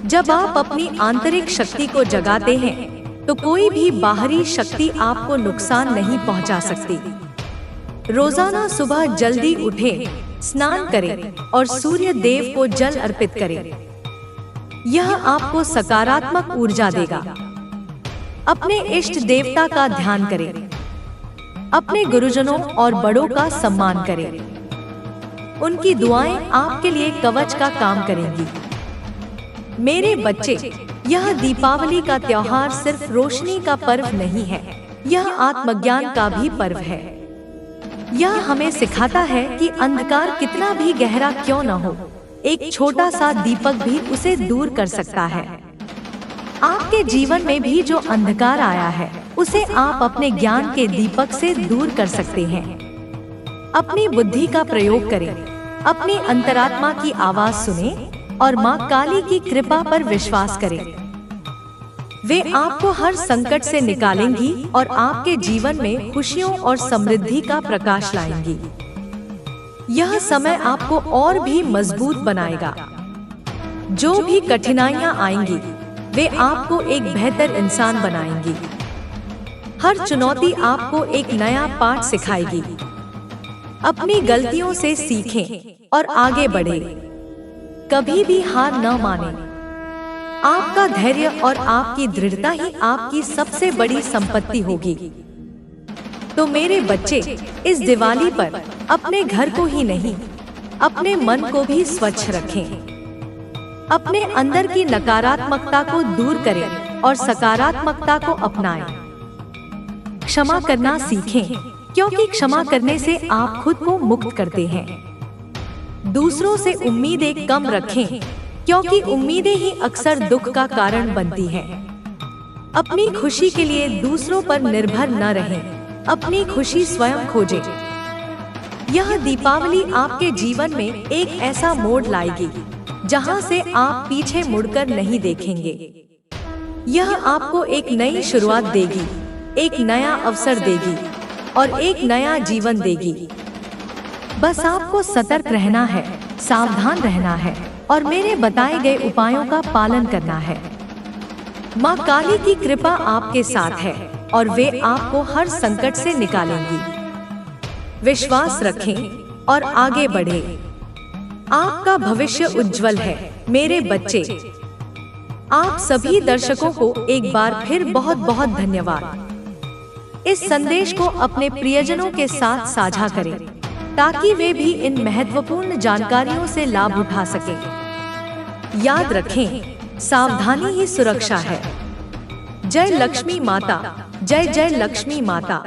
जब आप अपनी आंतरिक शक्ति को जगाते हैं तो कोई भी बाहरी शक्ति आपको नुकसान नहीं पहुंचा सकती। रोजाना सुबह जल्दी उठें, स्नान करें और सूर्य देव को जल अर्पित करें। यह आपको सकारात्मक ऊर्जा देगा। अपने इष्ट देवता का ध्यान करें। अपने गुरुजनों और बड़ों का सम्मान करें। उनकी दुआएं आपके लिए कवच का काम करेंगी। मेरे बच्चे, यह दीपावली का त्योहार सिर्फ रोशनी का पर्व नहीं है, यह आत्मज्ञान का भी पर्व है। यह हमें सिखाता है कि अंधकार कितना भी गहरा क्यों न हो, एक छोटा सा दीपक भी उसे दूर कर सकता है। आपके जीवन में भी जो अंधकार आया है, उसे आप अपने ज्ञान के दीपक से दूर कर सकते हैं। अपनी बुद्धि का प्रयोग करें, अपनी अंतरात्मा की आवाज सुनें और माँ काली की कृपा पर विश्वास करें। वे आपको हर संकट से निकालेंगी और आपके जीवन में खुशियों और समृद्धि का प्रकाश लाएंगी। यह समय आपको और भी मजबूत बनाएगा। जो भी कठिनाइयां आएंगी, वे आपको एक बेहतर इंसान बनाएंगी। हर चुनौती आपको एक नया पाठ सिखाएगी। अपनी गलतियों से सीखें और आगे बढ़ें। कभी भी हार न मानें। आपका धैर्य और आपकी दृढ़ता ही आपकी सबसे बड़ी संपत्ति होगी। तो मेरे बच्चे, इस दिवाली पर अपने घर को ही नहीं, अपने मन को भी स्वच्छ रखें। अपने अंदर की नकारात्मकता को दूर करें और सकारात्मकता को अपनाएं। क्षमा करना सीखें, क्योंकि क्षमा करने से आप खुद को मुक्त करते हैं। दूसरों से उम्मीदें कम रखें, क्योंकि उम्मीदें ही अक्सर दुख का कारण बनती हैं। अपनी खुशी के लिए दूसरों पर निर्भर न रहें, अपनी खुशी स्वयं खोजें। यह दीपावली आपके जीवन में एक ऐसा मोड़ लाएगी जहां से आप पीछे मुड़कर नहीं देखेंगे। यह आपको एक नई शुरुआत देगी, एक नया अवसर देगी और एक नया जीवन देगी। बस आपको सतर्क रहना है, सावधान रहना है और मेरे बताए गए उपायों का पालन करना है। माँ काली की कृपा आपके साथ है और वे आपको हर संकट से निकालेंगी। विश्वास रखें और आगे बढ़ें। आपका भविष्य उज्जवल है मेरे बच्चे। आप सभी दर्शकों को एक बार फिर बहुत बहुत धन्यवाद। इस संदेश को अपने प्रियजनों के साथ साझा करें ताकि वे भी इन महत्वपूर्ण जानकारियों से लाभ उठा सकें। याद रखें, सावधानी ही सुरक्षा है। जय लक्ष्मी माता, जय जय लक्ष्मी माता।